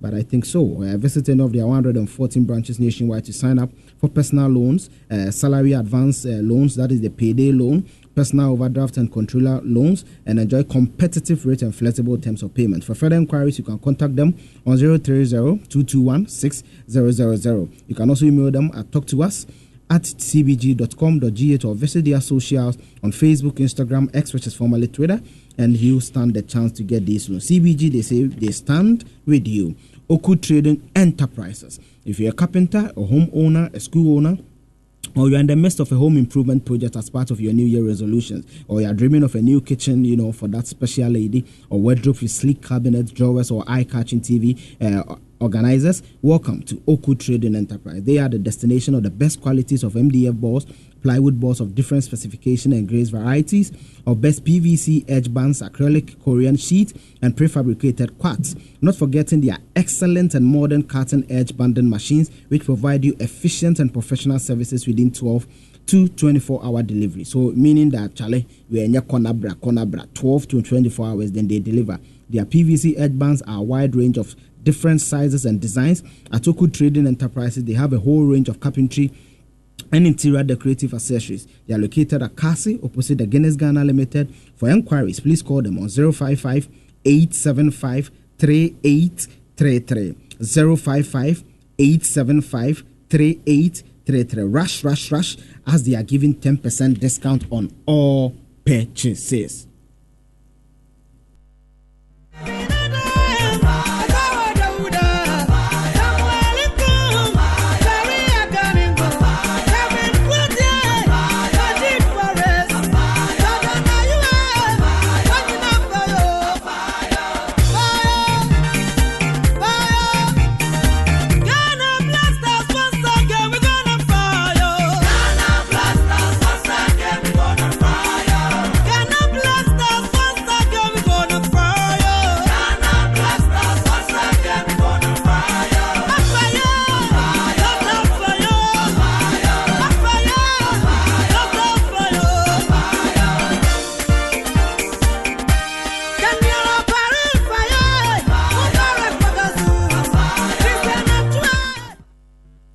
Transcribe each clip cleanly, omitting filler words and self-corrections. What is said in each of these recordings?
but I think so. Visit any of their 114 branches nationwide to sign up for personal loans, salary advance loans, that is the payday loan, personal overdraft and controller loans, and enjoy competitive rate and flexible terms of payment. For further inquiries, you can contact them on 030-221-6000. You can also email them at talktous@cbg.com.gh or visit their socials on Facebook, Instagram, X, which is formerly Twitter, and you stand the chance to get these loans. CBG, they say they stand with you. Oku Trading Enterprises. If you're a carpenter, a homeowner, a school owner, or you're in the midst of a home improvement project as part of your New Year resolutions, or you're dreaming of a new kitchen, for that special lady, or wardrobe with sleek cabinets, drawers, or eye-catching TV organizers, welcome to Oku Trading Enterprise. They are the destination of the best qualities of MDF boards, plywood boards of different specification and grades varieties, of best PVC edge bands, acrylic Korean sheet, and prefabricated quartz. Not forgetting their excellent and modern cutting edge banding machines, which provide you efficient and professional services within 12 to 24-hour delivery. So meaning that, Charlie, we are in your corner 12 to 24 hours, then they deliver. Their PVC edge bands are a wide range of different sizes and designs. At Oku Trading Enterprises, they have a whole range of carpentry and interior decorative accessories. They are located at Kasi, opposite the Guinness Ghana Limited. For enquiries, please call them on 055-875-3833. 055-875-3833. Rush, as they are giving 10% discount on all purchases.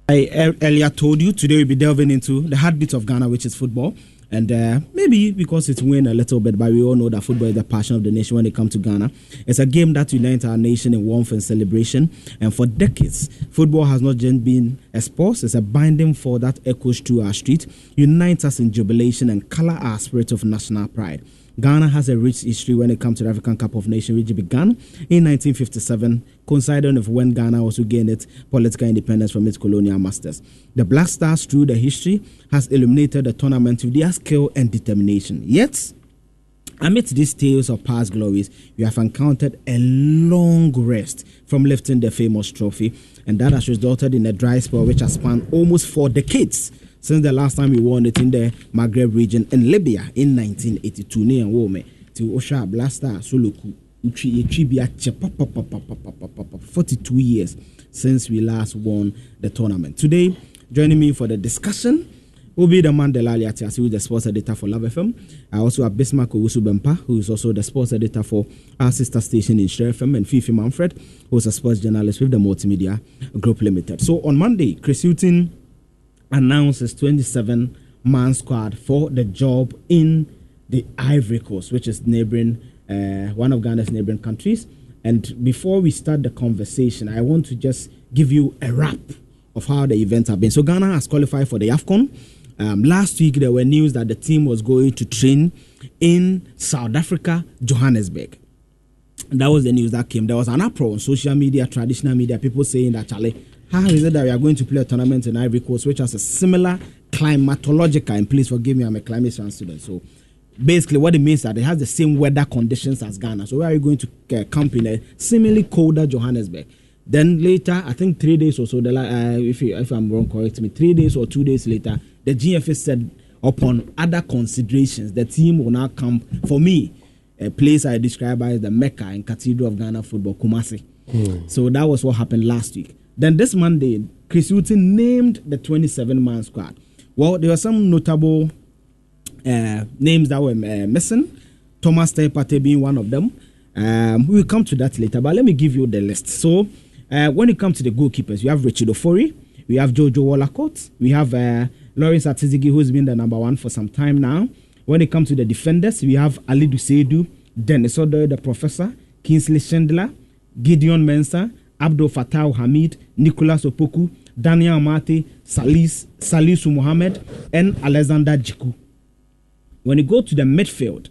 I earlier told you today we'll be delving into the heartbeat of Ghana, which is football. And maybe because it's win a little bit, but we all know that football is the passion of the nation when it comes to Ghana. It's a game that unites our nation in warmth and celebration. And for decades, football has not just been a sport, it's a binding force that echoes through our street, unites us in jubilation and color our spirit of national pride. Ghana has a rich history when it comes to the African Cup of Nations, which began in 1957, coinciding with when Ghana also gained its political independence from its colonial masters. The Black Stars, through the history, has illuminated the tournament with their skill and determination. Yet, amidst these tales of past glories, we have encountered a long rest from lifting the famous trophy, and that has resulted in a dry spell which has spanned almost 4 decades since the last time we won it in the Maghreb region in Libya in 1982. Near Wome to Osha Blaster Suluku 42 years since we last won the tournament. Today, joining me for the discussion will be the man Delali Atiasi, who is the sports editor for Love FM. I also have Bismarck Owusu-Bempah, who is also the sports editor for our sister station in Share FM, and Fifi Manfred, who is a sports journalist with the Multimedia Group Limited. So on Monday, Chris Hughton announced his 27-man squad for the job in the Ivory Coast, which is neighboring, one of Ghana's neighboring countries. And before we start the conversation, I want to just give you a wrap of how the events have been. So Ghana has qualified for the AFCON. Last week, there were news that the team was going to train in South Africa, Johannesburg. And that was the news that came. There was an uproar on social media, traditional media, people saying that, Charlie, how is it that we are going to play a tournament in Ivory Coast, which has a similar climatological, and please forgive me, I'm a climate science student. So basically what it means is that it has the same weather conditions as Ghana. So where are you going to camp in a similarly colder Johannesburg? Then later, I think 3 days or so, if I'm wrong, correct me, 3 days or 2 days later, the GFA said upon other considerations, the team will now camp, for me, a place I describe as the Mecca and Cathedral of Ghana football, Kumasi. So that was what happened last week. Then this Monday, Chris Hughton named the 27-man squad. Well, there were some notable names that were missing, Thomas Tepate being one of them. We will come to that later, but let me give you the list. So When it comes to the goalkeepers, we have Richard Ofori, we have Jojo Wallacott, we have Lawrence Atizigi, who's been the number one for some time now. When it comes to the defenders, we have Ali Duseidu, Dennis Odoy, the professor, Kingsley Chandler, Gideon Mensah, Abdul Fattah Hamid, Nicholas Opoku, Daniel Amate, Salisu Mohammed, and Alexander Jiku. When you go to the midfield,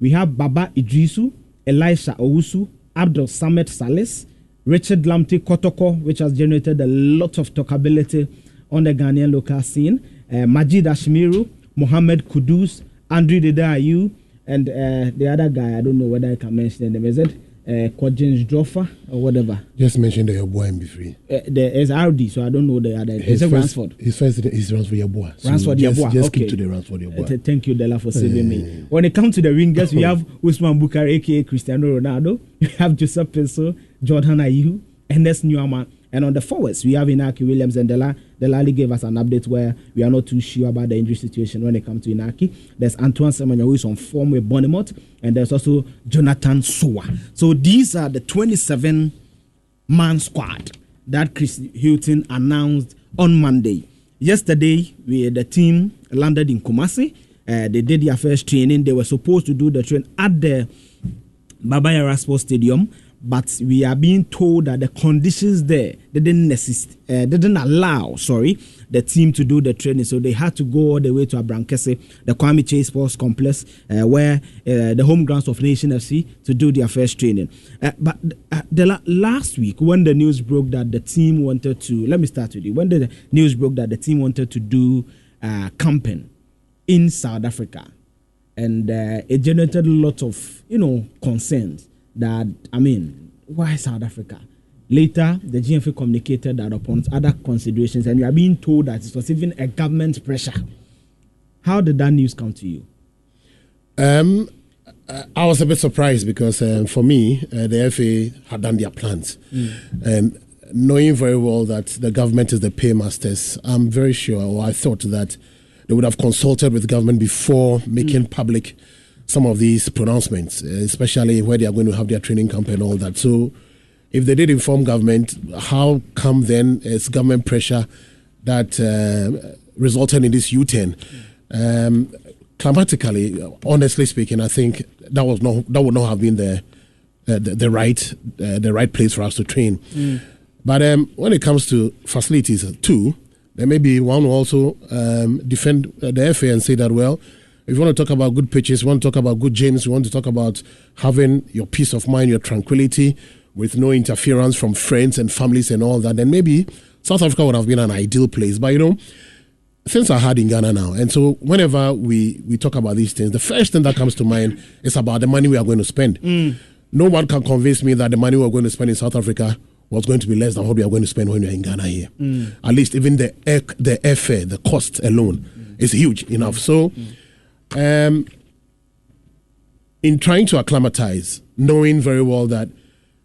we have Baba Idrisu, Elisha Owusu, Abdul Samet Salis, Richard Lamte Kotoko, which has generated a lot of talkability on the Ghanaian local scene, Majid Ashmiru, Mohammed Kudus, Andrew Dedayu, and the other guy, I don't know whether I can mention them. Is it Kodjins Droffa or whatever? Just mention the Yeboah and be free. There is RD, so I don't know the other. Is it Ransford? His first is Ransford Yeboah. So Ransford Yeboah. Just okay. keep to the Ransford Yeboah. Thank you, Della, for saving me. When it comes to the wingers, we have Usman Bukari, aka Cristiano Ronaldo. We have Joseph Peso, Jordan Ayew, Ernest Nuama. And on the forwards, we have Inaki Williams, and Delali gave us an update where we are not too sure about the injury situation when it comes to Inaki. There's Antoine Semenyo, who is on form with Bournemouth, and there's also Jonathan Sowa. So these are the 27-man squad that Chris Hilton announced on Monday. Yesterday, the team landed in Kumasi. They did their first training. They were supposed to do the train at the Baba Yara Sports Stadium, but we are being told that the conditions there didn't allow the team to do the training, so they had to go all the way to Abrankese, the Kwame Chase Sports Complex, where the home grounds of Nation FC, to do their first training. But last week, when the news broke that the team wanted to, let me start with you. When the news broke that the team wanted to do camping in South Africa, and it generated a lot of concerns. That, why South Africa? Later, the GFA communicated that upon other considerations, and we are being told that it was even a government pressure. How did that news come to you? I was a bit surprised because for me, the FA had done their plans. And knowing very well that the government is the paymasters, I'm very sure, or I thought that they would have consulted with the government before making public some of these pronouncements, especially where they are going to have their training camp and all that. So if they did inform government, how come then it's government pressure that resulted in this U-turn? Climatically, honestly speaking, I think that would not have been the right place for us to train. But when it comes to facilities too, there may be one who also defend the FA and say that, well, if you want to talk about good pitches, you want to talk about good gyms, you want to talk about having your peace of mind, your tranquility, with no interference from friends and families and all that, then maybe South Africa would have been an ideal place. But things are hard in Ghana now. And so whenever we talk about these things, the first thing that comes to mind is about the money we are going to spend. No one can convince me that the money we're going to spend in South Africa was going to be less than what we are going to spend when we're in Ghana here. At least even the airfare, the cost alone is huge enough. So in trying to acclimatize, knowing very well that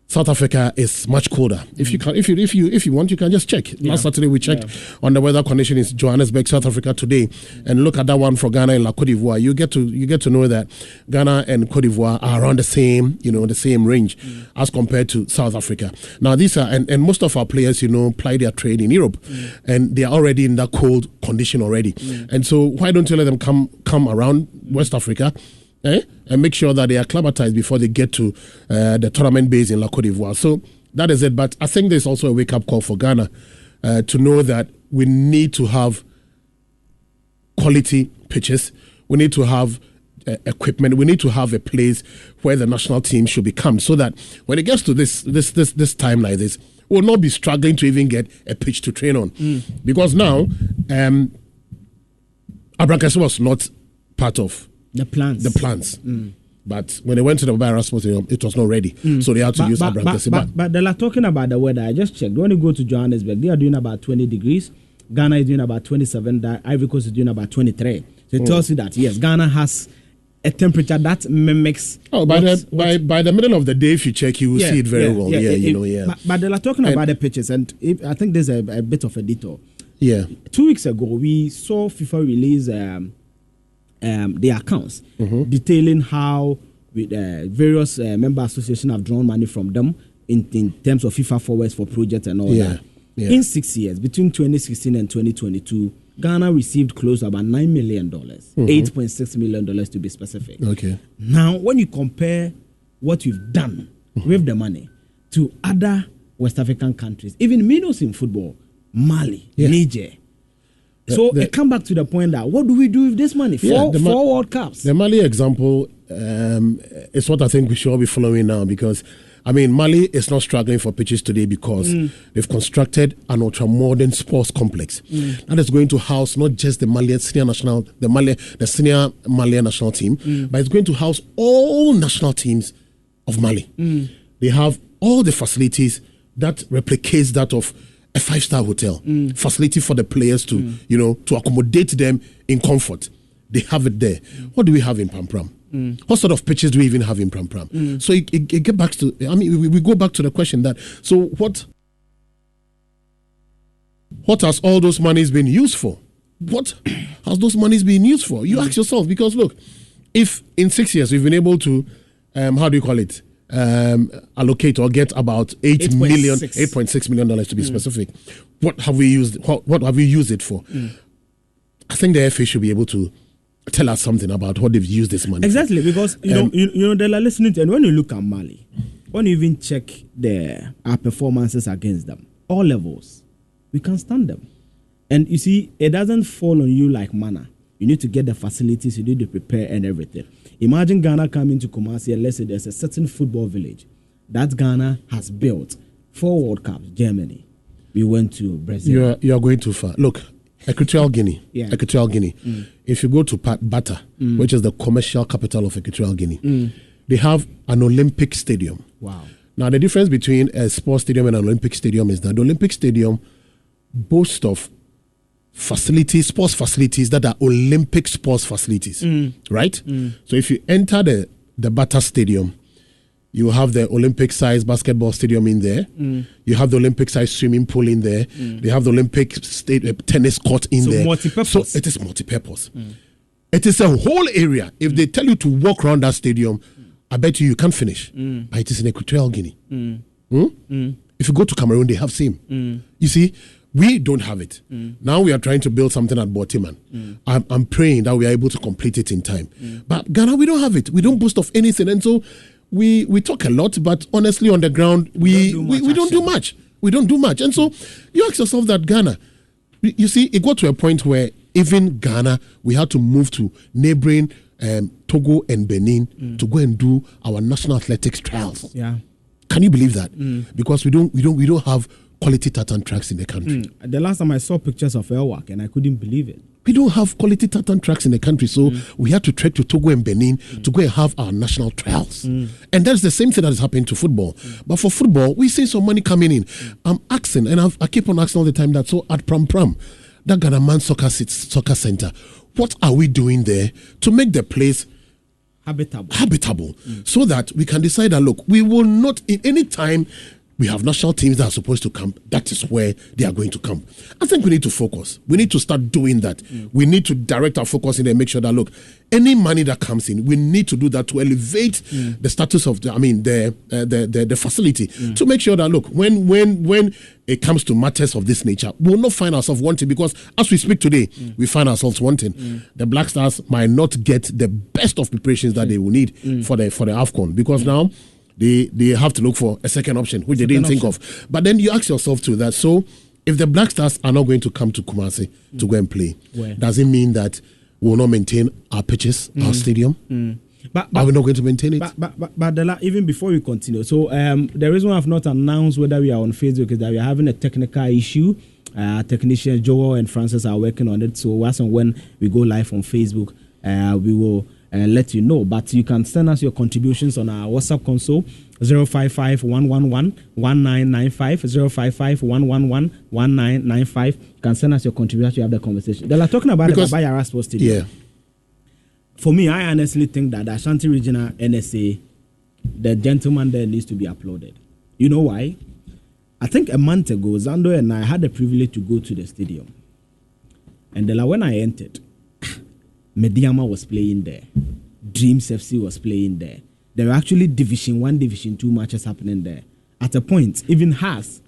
South Africa is much colder. If you want, you can just check. Last Saturday we checked on the weather condition in Johannesburg, South Africa today, and look at that one for Ghana and La Côte d'Ivoire. You get to know that Ghana and Côte d'Ivoire are around the same range as compared to South Africa. Now these are and most of our players, ply their trade in Europe, and they are already in that cold condition already. And so why don't you let them come around West Africa? And make sure that they are acclimatized before they get to the tournament base in La Côte d'Ivoire. So that is it. But I think there's also a wake-up call for Ghana to know that we need to have quality pitches. We need to have equipment. We need to have a place where the national team should be camped, so that when it gets to this time like this, we'll not be struggling to even get a pitch to train on. Because now, Abrankese was not part of the plans. But when they went to the Baba Sports Stadium, it was not ready. So they had to use Abrankese. But they are talking about the weather. I just checked. When you go to Johannesburg, they are doing about 20 degrees. Ghana is doing about 27. Ivory Coast is doing about 23. So it tells you that, yes, Ghana has a temperature that mimics. By the middle of the day, if you check, you will see it very well. But they are talking about the pitches, and I think there's a bit of a detour. 2 weeks ago, we saw FIFA release their accounts detailing how various member associations have drawn money from them in terms of FIFA forwards for projects and all that. Yeah. In 6 years, between 2016 and 2022, Ghana received close to about $9 million, $8.6 million to be specific. Okay. Now, when you compare what you've done with the money to other West African countries, even minnows in football, Mali, Niger. So it comes back to the point that what do we do with this money? Four World Cups. The Mali example is what I think we should all be following now, because I mean, Mali is not struggling for pitches today because they've constructed an ultra-modern sports complex that is going to house not just the senior Malian national team, but it's going to house all national teams of Mali. They have all the facilities that replicates that of a 5-star hotel. Facility for the players to, to accommodate them in comfort. They have it there. What do we have in Pram Pram? What sort of pitches do we even have in Pram Pram? So it get back to, we go back to the question that, so what has all those monies been used for? What has those monies been used for? You ask yourself, because look, if in 6 years we've been able to, allocate or get about $8.6 million to be specific, what have we used? What have we used it for? I think the FA should be able to tell us something about what they've used this money exactly for. Because they're listening to, and when you look at Mali, when you even check our performances against them, all levels, we can't stand them. And you see, it doesn't fall on you like manna. You need to get the facilities, you need to prepare and everything. Imagine Ghana coming to Kumasi, and let's say there's a certain football village that Ghana has built. 4 World Cups, Germany. We went to Brazil. You are going too far. Look, Equatorial Guinea. If you go to Bata, which is the commercial capital of Equatorial Guinea, they have an Olympic stadium. Wow. Now, the difference between a sports stadium and an Olympic stadium is that the Olympic stadium boasts of sports facilities that are Olympic sports facilities, right? So if you enter the Bata Stadium, you have the Olympic-sized basketball stadium in there. You have the Olympic-sized swimming pool in there. You have the Olympic tennis court in there. Multi-purpose. So it is multi-purpose. It is a whole area. If they tell you to walk around that stadium, I bet you can't finish. But it is in Equatorial Guinea. If you go to Cameroon, they have same. You see, we don't have it. Now we are trying to build something at Botiman. I'm praying that we are able to complete it in time. But Ghana, we don't have it. We don't boast of anything. And so we talk a lot, but honestly on the ground, we don't do much. We don't do much. And so you ask yourself that Ghana, you see, it got to a point where even Ghana, we had to move to neighboring Togo and Benin to go and do our national athletics trials. Yeah. Can you believe that? Because we don't have quality tartan tracks in the country. The last time I saw pictures of Elwak and I couldn't believe it. We don't have quality tartan tracks in the country, so we had to trek to Togo and Benin to go and have our national trials. And that's the same thing that is happening to football. But for football, we see some money coming in. I'm asking, and I keep on asking all the time that, so at Pram Pram, that Ghana Man Soccer Center, what are we doing there to make the place habitable so that we can decide that, look, we will not, in any time we have national teams that are supposed to come, that is where they are going to come. I think we need to focus. We need to start doing that. We need to direct our focus in there and make sure that, look, any money that comes in, we need to do that to elevate the status of the facility to make sure that, look, when it comes to matters of this nature, we will not find ourselves wanting, because as we speak today, we find ourselves wanting. The Black Stars might not get the best of preparations that they will need for the AFCON, because now they have to look for a second option, which they didn't think of. But then you ask yourself too that, so if the Black Stars are not going to come to Kumasi to go and play, does it mean that we will not maintain our pitches, our stadium? But are we not going to maintain it? But even before we continue, so the reason why I've not announced whether we are on Facebook is that we are having a technical issue. Technicians Joel and Francis are working on it. So as and when we go live on Facebook, we will let you know. But you can send us your contributions on our WhatsApp console, 055-111-1995, 055-111-1995. You can send us your contribution to have the conversation. They are talking about the Baba Yara Sports Stadium. Yeah. For me, I honestly think that the Ashanti Regional NSA, the gentleman there needs to be applauded. You know why? I think a month ago, Zando and I had the privilege to go to the stadium. And when I entered, Mediama was playing there. Dreams FC was playing there. There were actually Division 1, Division 2 matches happening there. at a point even has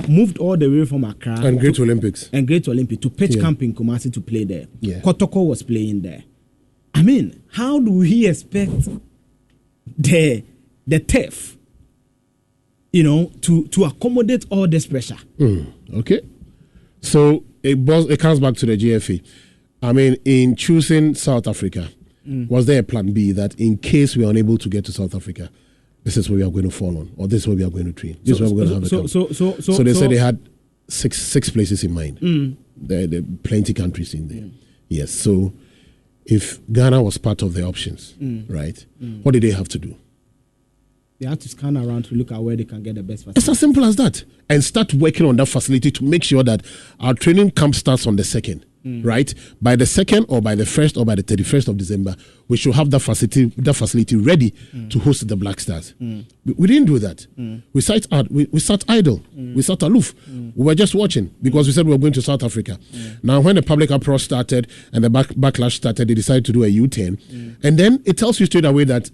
moved all the way from Accra and Great Olympics to pitch camp in Kumasi to play there. Yeah. Kotoko was playing there. I mean, how do we expect the turf, to accommodate all this pressure? Okay, so it comes back to the GFA. I mean, in choosing South Africa, was there a plan B that in case we are unable to get to South Africa, this is where we are going to fall on, or this is where we are going to train? This is where we're going to have a camp. So they said they had six places in mind. There are plenty countries in there. Yes, so if Ghana was part of the options, right, what did they have to do? They have to scan around to look at where they can get the best facility. It's as simple as that. And start working on that facility to make sure that our training camp starts on the 2nd, right? By the 2nd or by the 1st or by the 31st of December, we should have that facility ready to host the Black Stars. We didn't do that. We sat idle. We sat aloof. We were just watching because we said we were going to South Africa. Now, when the public approach started and the backlash started, they decided to do a U-turn. And then it tells you straight away that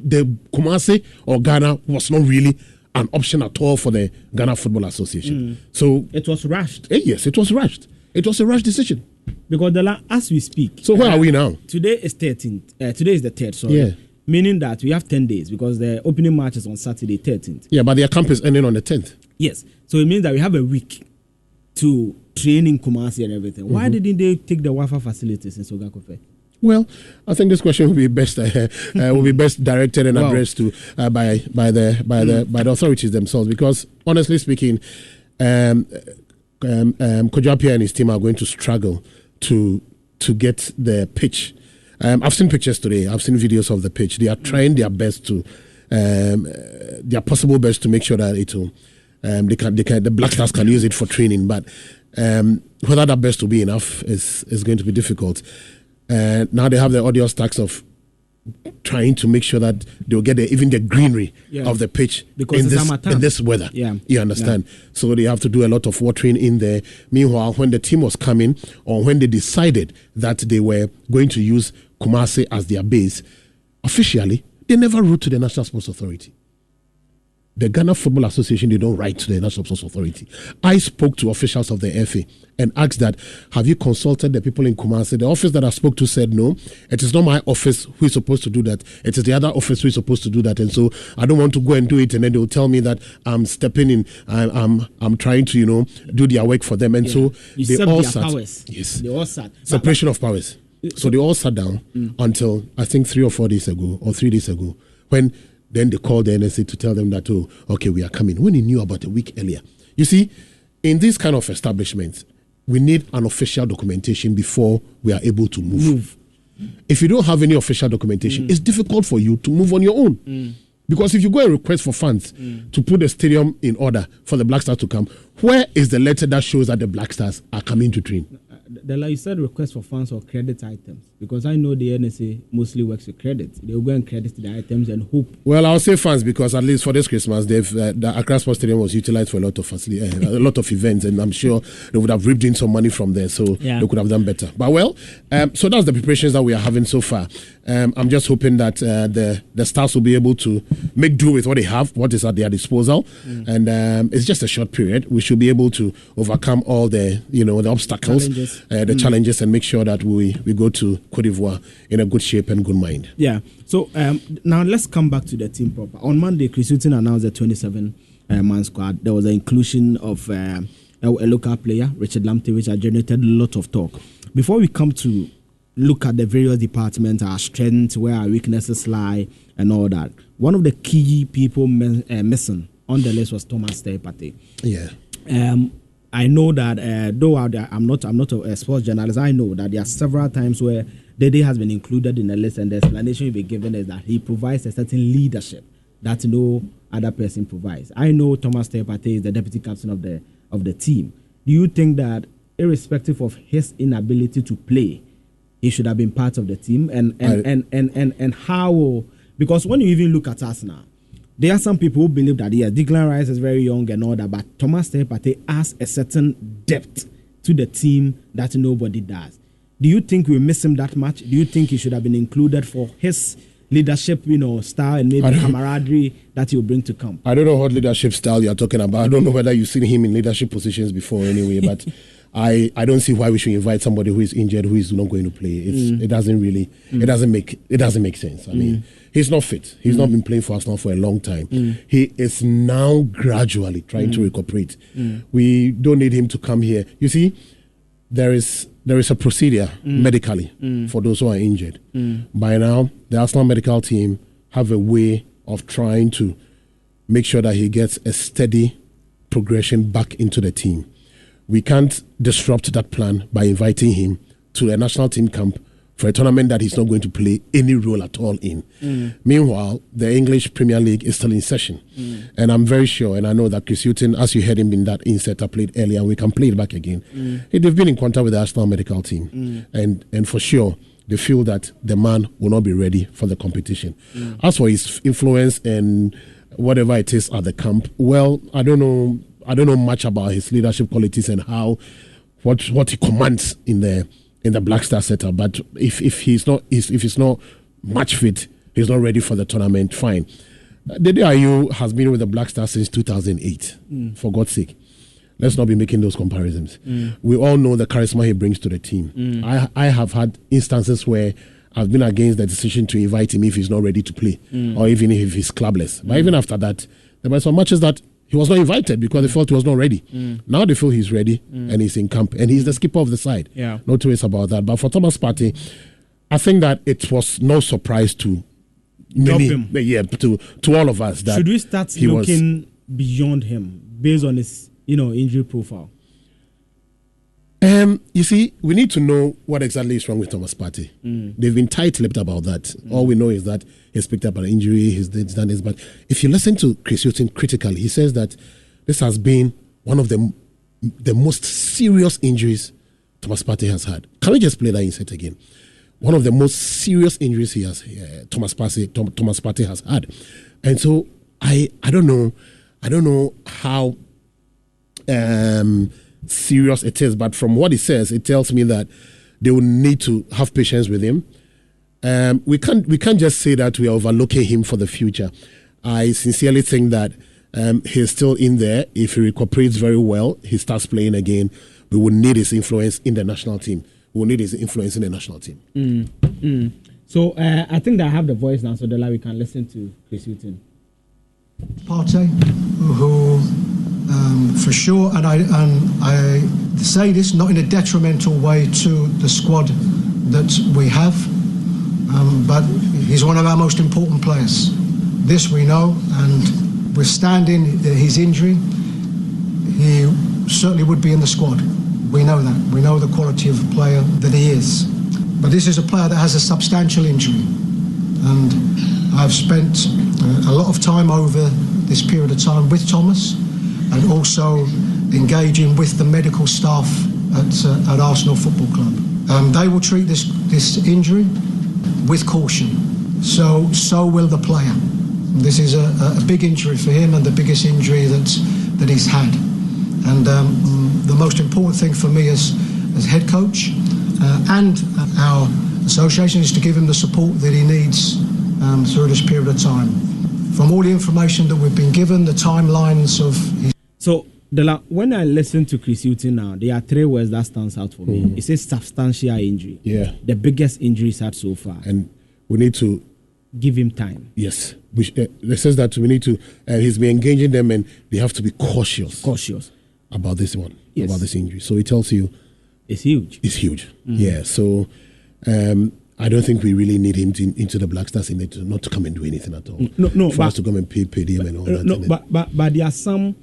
the Kumasi or Ghana was not really an option at all for the Ghana Football Association. So it was rushed. Yes, it was rushed. It was a rushed decision. Because as we speak. So where are we now? Today is 13th. Today is the 3rd, sorry. Yeah. Meaning that we have 10 days because the opening match is on Saturday, 13th. Yeah, but their camp is ending on the 10th. Yes. So it means that we have a week to train in Kumasi and everything. Why didn't they take the Wi-Fi facilities in Sogakofe? Well, I think this question will be best directed and addressed to by the authorities themselves, because honestly speaking, Kojapia and his team are going to struggle to get the pitch. I've seen pictures today. I've seen videos of the pitch. They are trying their best to their possible best to make sure that it will the Black Stars can use it for training, but whether that best will be enough is going to be difficult. Now they have the odious task of trying to make sure that they'll get even the greenery of the pitch because in this weather. Yeah. You understand? Yeah. So they have to do a lot of watering in there. Meanwhile, when the team was coming, or when they decided that they were going to use Kumasi as their base, officially, they never wrote to the National Sports Authority. The Ghana Football Association, they don't write to the National Sports Authority. I spoke to officials of the FA and asked that, have you consulted the people in Kumasi? The office that I spoke to said, no, it is not my office who is supposed to do that. It is the other office who is supposed to do that. And so I don't want to go and do it. And then they'll tell me that I'm stepping in. I'm trying to, do their work for them. And so they all sat. Powers. Yes. They all sat. Separation of powers. So they all sat down until I think 3 or 4 days ago or 3 days ago, when then they called the NSA to tell them that, oh, okay, we are coming. When he knew about a week earlier. You see, in this kind of establishments, we need an official documentation before we are able to move. If you don't have any official documentation, it's difficult for you to move on your own. Because if you go and request for funds to put the stadium in order for the Black Stars to come, where is the letter that shows that the Black Stars are coming to train? You said request for funds or credit items, because I know the NSA mostly works with credit. They will go and credit the items and hope. Well, I'll say funds because at least for this Christmas, the Accra Sports Stadium was utilized for a lot of events, and I'm sure they would have ripped in some money from there, so they could have done better. But so that's the preparations that we are having so far. I'm just hoping that the Stars will be able to make do with what they have, what is at their disposal, and it's just a short period. We should be able to overcome all the the obstacles, the challenges, and make sure that we go to Cote d'Ivoire in a good shape and good mind. Yeah. So now let's come back to the team proper. On Monday, Chris Hughton announced the 27-man squad. There was the inclusion of a local player, Richard Lamptey, which had generated a lot of talk. Before we come to look at the various departments, our strengths, where our weaknesses lie, and all that, one of the key people missing on the list was Thomas Partey. Yeah. I know that though I'm not a sports journalist, I know that there are several times where Dede has been included in the list, and the explanation will be given is that he provides a certain leadership that no other person provides. I know Thomas Partey is the deputy captain of the team. Do you think that, irrespective of his inability to play, he should have been part of the team? And how? Because when you even look at us now, there are some people who believe that Declan Rice is very young and all that, but Thomas Partey has a certain depth to the team that nobody does. Do you think we miss him that much? Do you think he should have been included for his, leadership, style and maybe camaraderie that he'll bring to camp? I don't know what leadership style you're talking about. I don't know whether you've seen him in leadership positions before anyway, but I don't see why we should invite somebody who is injured, who is not going to play. It doesn't really, it doesn't make sense. I mean, he's not fit. He's not been playing for Arsenal for a long time. He is now gradually trying to recuperate. We don't need him to come here. You see, there is a procedure medically for those who are injured. By now, the Arsenal medical team have a way of trying to make sure that he gets a steady progression back into the team. We can't disrupt that plan by inviting him to a national team camp for a tournament that he's not going to play any role at all in. Meanwhile, the English Premier League is still in session. And I'm very sure, and I know that Chris Hughton, as you heard him in that insert I played earlier, and we can play it back again, they've been in contact with the Arsenal medical team. And for sure, they feel that the man will not be ready for the competition. As for his influence and whatever it is at the camp, well, I don't know much about his leadership qualities and what he commands in the Black Star setup. But if he's not match fit, he's not ready for the tournament, fine. Dede Ayew has been with the Black Stars since 2008. For God's sake, let's not be making those comparisons. We all know the charisma he brings to the team. I have had instances where I've been against the decision to invite him if he's not ready to play, or even if he's clubless. But even after that, there were some matches that he was not invited because they felt he was not ready. Now they feel he's ready and he's in camp and he's the skipper of the side. No two ways about that. But for Thomas Partey, I think that it was no surprise to many, to all of us that should we start looking beyond him based on his injury profile? You see, we need to know what exactly is wrong with Thomas Partey. They've been tight-lipped about that. All we know is that he's picked up an injury, he's done this. But if you listen to Chris Hughton critically, he says that this has been one of the most serious injuries Thomas Partey has had. Can we just play that insert again? One of the most serious injuries Thomas Partey has had. And so I don't know how serious it is, but from what he says, it tells me that they will need to have patience with him. We can't just say that we are overlooking him for the future. I sincerely think that he's still in there. If he recuperates very well, he starts playing again. We will need his influence in the national team. So I think that I have the voice now, so that we can listen to Chris Hughton. Partey, who for sure, and I say this not in a detrimental way to the squad that we have, but he's one of our most important players. This we know, and withstanding his injury, he certainly would be in the squad. We know that. We know the quality of player that he is. But this is a player that has a substantial injury, and I've spent a lot of time over this period of time with Thomas, and also engaging with the medical staff at Arsenal Football Club. They will treat this injury with caution. So will the player. This is a big injury for him, and the biggest injury that he's had. And the most important thing for me as head coach and our association is to give him the support that he needs through this period of time. From all the information that we've been given, the timelines of his... So, when I listen to Chris Hughton now, there are three words that stands out for me. It says substantial injury. Yeah. The biggest injury he's had so far. And we need to... give him time. Yes. It says that we need to... he's been engaging them, and they have to be cautious. About this one. Yes. About this injury. So it tells you... It's huge. It's huge. Yeah. So... I don't think we really need him into the Black Stars not to come and do anything at all. For us to come and pay him and all that. No, but there are some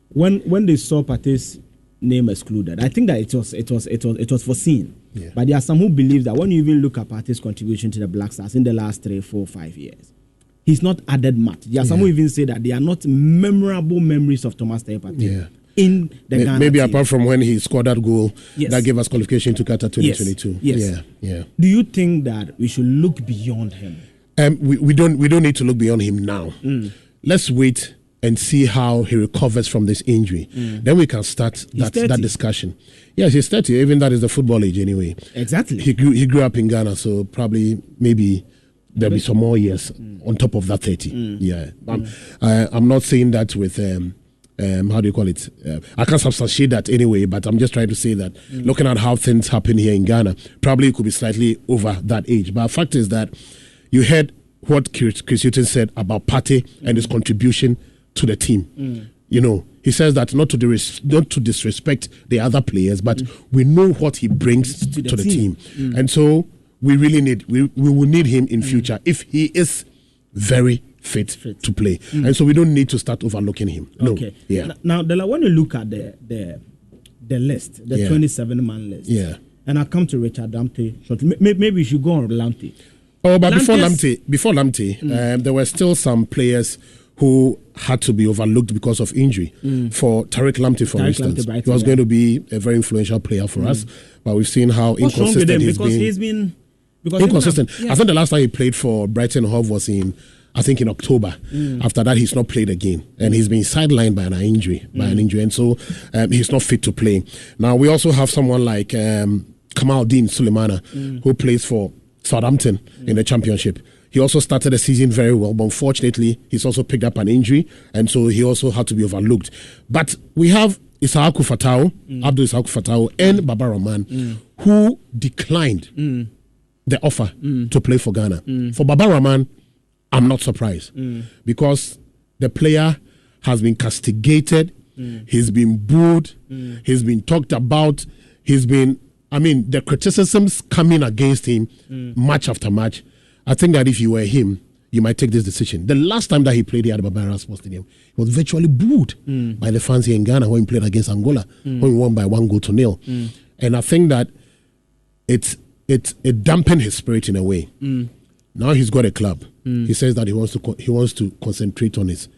when they saw Partey's name excluded, I think that it was foreseen. Yeah. But there are some who believe that when you even look at Partey's contribution to the Black Stars in the last 3, 4, 5 years, he's not added much. There are some who even say that they are not memorable memories of Thomas Partey. Yeah. In the Ghana maybe team. Apart from when he scored that goal that gave us qualification to Qatar 2022. Yes. Yeah. Do you think that we should look beyond him? We don't need to look beyond him now. Let's wait and see how he recovers from this injury. Then we can start that discussion. Yes, he's 30. Even that is the football age anyway. Exactly. He grew up in Ghana, so probably maybe there'll be some more years on top of that 30. Yeah. I'm not saying that with how do you call it? I can't substantiate that anyway, but I'm just trying to say that looking at how things happen here in Ghana, probably it could be slightly over that age. But the fact is that you heard what Chris Hughton said about Partey and his contribution to the team. You know, he says that not to disrespect the other players, but we know what he brings to the team. And so we really we will need him in future if he is very fit to play. And so we don't need to start overlooking him. No. Okay. Yeah. Now, when you look at the list, the 27-man list, and I come to Richard Lamptey shortly. Maybe we should go on Lamptey. Oh, but before Lamptey, there were still some players who had to be overlooked because of injury. For Tariq Lamptey, for instance, he was going to be a very influential player for us, but we've seen how inconsistent he's been. Inconsistent. I think the last time he played for Brighton Hove was in October. After that, he's not played again, and he's been sidelined by an injury. And so he's not fit to play. Now we also have someone like Kamaldeen Sulemana, who plays for Southampton in the Championship. He also started the season very well, but unfortunately, he's also picked up an injury, and so he also had to be overlooked. But we have Abdul Isaaku Fatau, and Baba Rahman, who declined the offer to play for Ghana. For Baba Rahman, I'm not surprised because the player has been castigated, he's been booed, he's been talked about, the criticisms coming against him match after match. I think that if you were him, you might take this decision. The last time that he played here at Babara Sports Stadium, he was virtually booed by the fans here in Ghana when he played against Angola, when he won by 1-0. And I think that it dampened his spirit in a way. Now he's got a club. He says that he wants to concentrate on his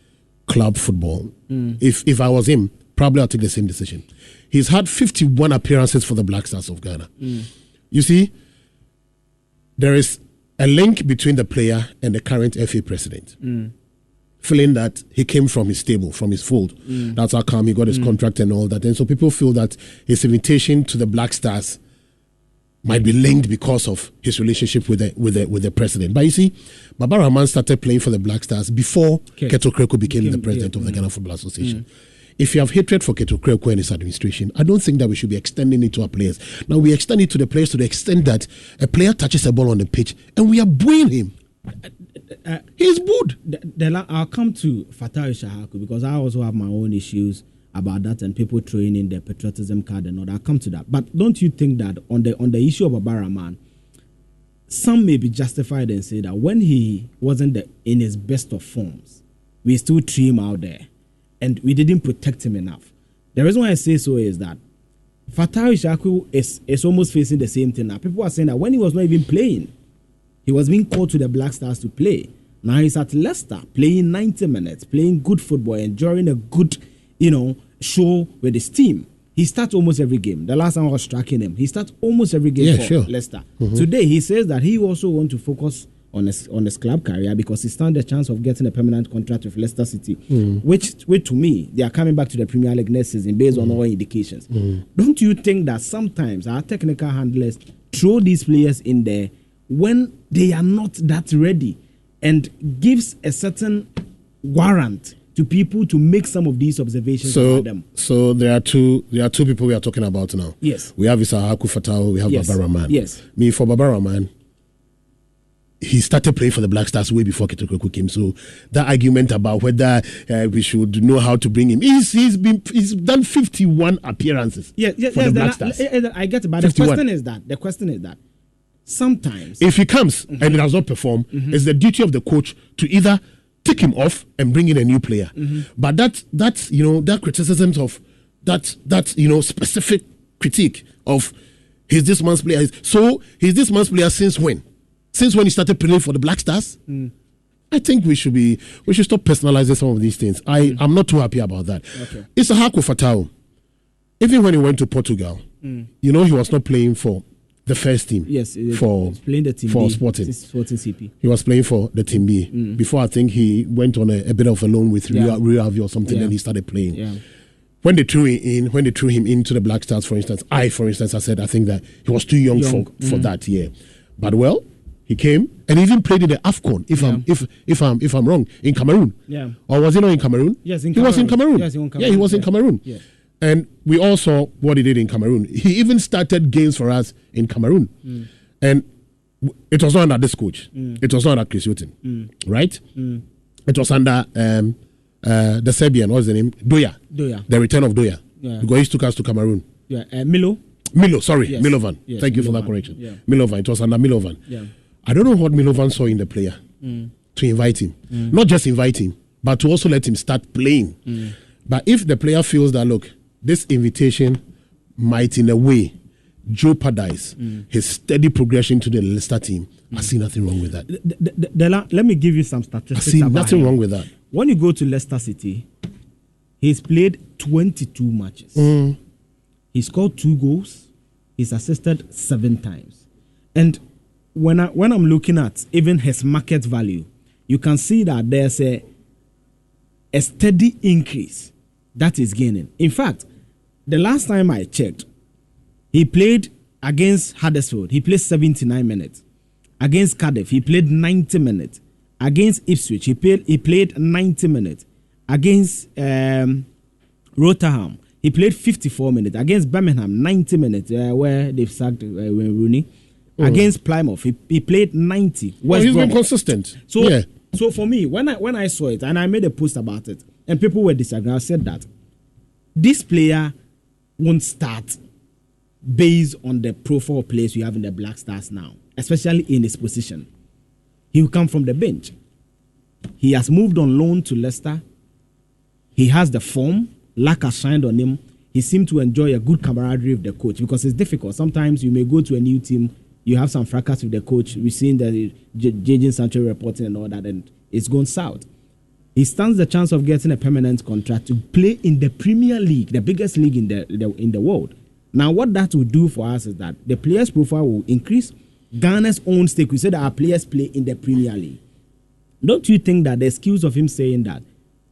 club football. If I was him, probably I'll take the same decision. He's had 51 appearances for the Black Stars of Ghana. You see, there is a link between the player and the current FA president. Feeling that he came from his stable, from his fold. That's how come he got his contract and all that. And so people feel that his invitation to the Black Stars might be linked because of his relationship with the president. But you see, Baba Rahman started playing for the Black Stars before Keto Kreko became the president of the Ghana Football Association. If you have hatred for Keto Kreko and his administration, I don't think that we should be extending it to our players. Now we extend it to the players to the extent that a player touches a ball on the pitch and we are booing him. He's booed. I'll come to Fatai Shahaku because I also have my own issues about that and people throwing in the patriotism card and all that. I'll come to that. But don't you think that on the issue of Baba Rahman, some may be justified and say that when he wasn't in his best of forms, we still threw him out there and we didn't protect him enough. The reason why I say so is that Fatai Shahaku is almost facing the same thing now. People are saying that when he was not even playing, he was being called to the Black Stars to play. Now he's at Leicester playing 90 minutes, playing good football, enjoying a good, show with his team. He starts almost every game. The last time I was tracking him, he starts almost every game for Leicester. Today, he says that he also wants to focus on his club career because he stands a chance of getting a permanent contract with Leicester City, which to me, they are coming back to the Premier League next season based on all indications. Don't you think that sometimes our technical handlers throw these players in there when they are not that ready and gives a certain warrant to people to make some of these observations about them? So there are two people we are talking about now. Yes. We have Isaaku Fatau, we have Baba Rahman. Yes. For Baba Rahman, he started playing for the Black Stars way before Keto Kreko came. So that argument about whether we should know how to bring him, he's done 51 appearances for the Black Stars. I get it, but 51. The question is that sometimes if he comes and he does not perform, it's the duty of the coach to either take him off and bring in a new player. But that's that criticism of that specific critique of he's this man's player. So he's this man's player since when? Since when he started playing for the Black Stars? I think we should stop personalizing some of these things. I'm not too happy about that. Okay. Isaaku Fatau, even when he went to Portugal, he was not playing for the first team. Yes, for playing the team for B, Sporting CP. He was playing for the team B. Before I think he went on a bit of a loan with Rio Ave or something, and he started playing. Yeah. When they threw him into the Black Stars, for instance, I said I think that he was too young. For that year. But He came and even played in the AFCON. If I'm wrong, in Cameroon. Yeah. Or was he not in Cameroon? Yes, he was in Cameroon. Yes, Yeah, he was in Cameroon. Yeah. And we all saw what he did in Cameroon. He even started games for us in Cameroon. And it was not under this coach. It was not under Chris Hughton, right? It was under the Serbian, what's the name? Doya. The return of Doya. Yeah. Because he took us to Cameroon. Yeah, Milo, sorry, yes. Milovan. Yes, Thank you Milovan. for that correction. Yeah. Milovan. It was under Milovan. Yeah. I don't know what Milovan saw in the player to invite him. Not just invite him, but to also let him start playing. But if the player feels that, look, this invitation might in a way jeopardize his steady progression to the Leicester team, I see nothing wrong with that. Let me give you some statistics. I see nothing wrong with that. When you go to Leicester City, he's played 22 matches. He scored 2 goals. He's assisted 7 times. And when I'm looking at even his market value, you can see that there's a steady increase that is gaining. In fact, the last time I checked, he played against Huddersfield. He played 79 minutes. Against Cardiff, he played 90 minutes. Against Ipswich, he played 90 minutes. Against Rotherham, he played 54 minutes. Against Birmingham, 90 minutes, where they've sacked Rooney. Against Plymouth, he played 90. He's been consistent. So for me, when I saw it, and I made a post about it, and people were disagreeing, I said that this player won't start based on the profile of players we have in the Black Stars now, especially in his position. He will come from the bench. He has moved on loan to Leicester. He has the form. Luck has shined on him. He seemed to enjoy a good camaraderie with the coach, because it's difficult. Sometimes you may go to a new team, you have some fracas with the coach. We've seen the Jadon Sancho reporting and all that, and it's gone south. He stands the chance of getting a permanent contract to play in the Premier League, the biggest league in the world. Now, what that will do for us is that the players' profile will increase. Ghana's own stake. We said that our players play in the Premier League. Don't you think that the excuse of him saying that,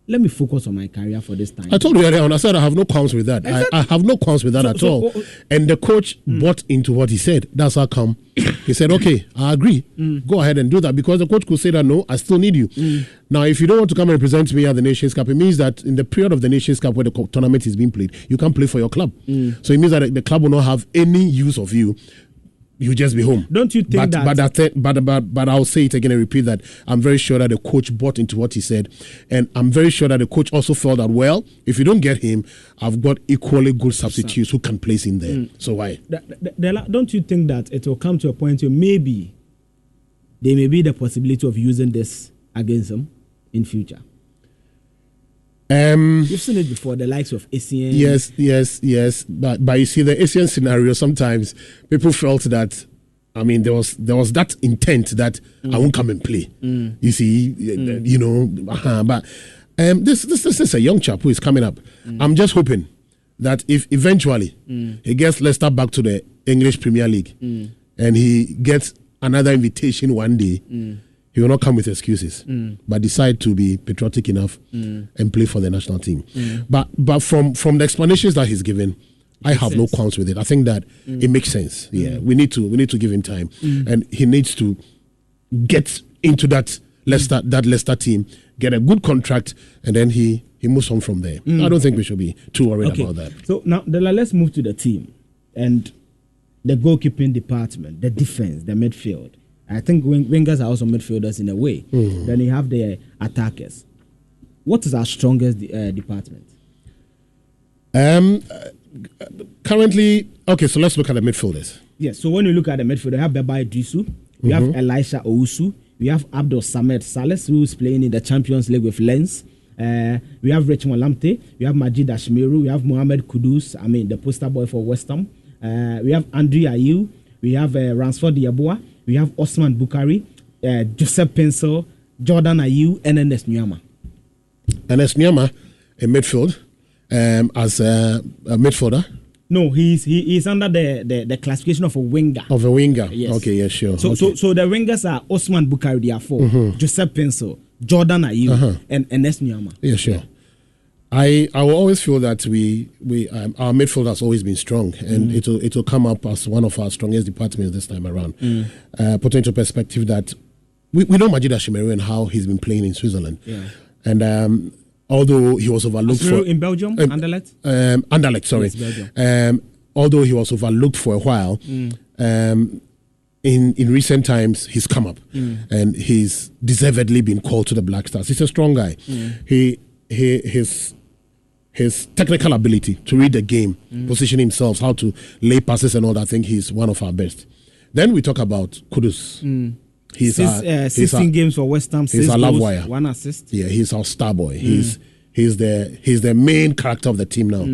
let me focus on my career for this time? I told you earlier on, I said I have no qualms with that. I have no qualms with that at all. And the coach bought into what he said. That's how come. He said, okay, I agree. Go ahead and do that. Because the coach could say that, no, I still need you. Now, if you don't want to come and represent me at the Nations Cup, it means that in the period of the Nations Cup where the tournament is being played, you can't play for your club. So it means that the club will not have any use of you. You just be home. Don't you think but I'll say it again and repeat that I'm very sure that the coach bought into what he said, and I'm very sure that the coach also felt that, well, if you don't get him, I've got equally good substitutes who can place him there. So why? Don't you think that it will come to a point where maybe there may be the possibility of using this against him in future? You've seen it before, the likes of ASEAN. Yes. But you see, the ASEAN scenario, sometimes people felt that, I mean, there was that intent that I won't come and play. You see, you know, but this is a young chap who is coming up. I'm just hoping that if eventually he gets Leicester back to the English Premier League and he gets another invitation one day, he will not come with excuses, but decide to be patriotic enough and play for the national team. But from the explanations that he's given, I have no qualms with it. I think that it makes sense. Yeah, we need to give him time, and he needs to get into that Leicester team, get a good contract, and then he moves on from there. I don't think we should be too worried about that. So now let's move to the team and the goalkeeping department, the defense, the midfield. I think wingers are also midfielders in a way. Then you have the attackers. What is our strongest department? Currently, okay, so let's look at the midfielders. Yes, so when you look at the midfield, we have Beba Idrisu, we have Elisha Owusu, we have Abdul Samed Sales, who's playing in the Champions League with Lens. We have Richmond Lamptey, we have Majid Ashmeru, we have Mohamed Kudus, the poster boy for West Ham. We have Andre Ayew, we have Ransford Yeboah, we have Osman Bukari, Joseph Pencil, Jordan Ayew, and Enes Nyama. Enes Nyama, a midfield, as a midfielder? No, he's under the classification of a winger. Of a winger? Yes. Okay, yeah, sure. So the wingers are Osman Bukari, there are 4, Joseph Pencil, Jordan Ayew, and Enes Nyama. Yeah, sure. I will always feel that we our midfield has always been strong, and it will come up as one of our strongest departments this time around. Put into perspective that we know Majid Ashimeru and how he's been playing in Switzerland, and although he was overlooked in Belgium, Anderlecht. Anderlecht, sorry. Yes, although he was overlooked for a while, in recent times he's come up, and he's deservedly been called to the Black Stars. He's a strong guy. His technical ability to read the game, position himself, how to lay passes and all that, I think he's one of our best. Then we talk about Kudus. He's 16 games for West Ham. He's a love wire. 1 assist. Yeah, he's our star boy. He's the main character of the team now.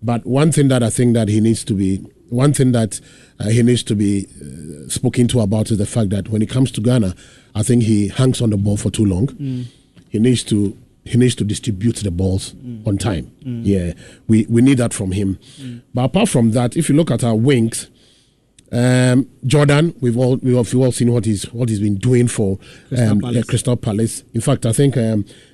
But one thing that I think that he needs to be spoken to about is the fact that when it comes to Ghana, I think he hangs on the ball for too long. He needs to distribute the balls on time. Yeah, we need that from him. But apart from that, if you look at our wings, Jordan, we've all seen what he's been doing for Crystal Palace. In fact, I think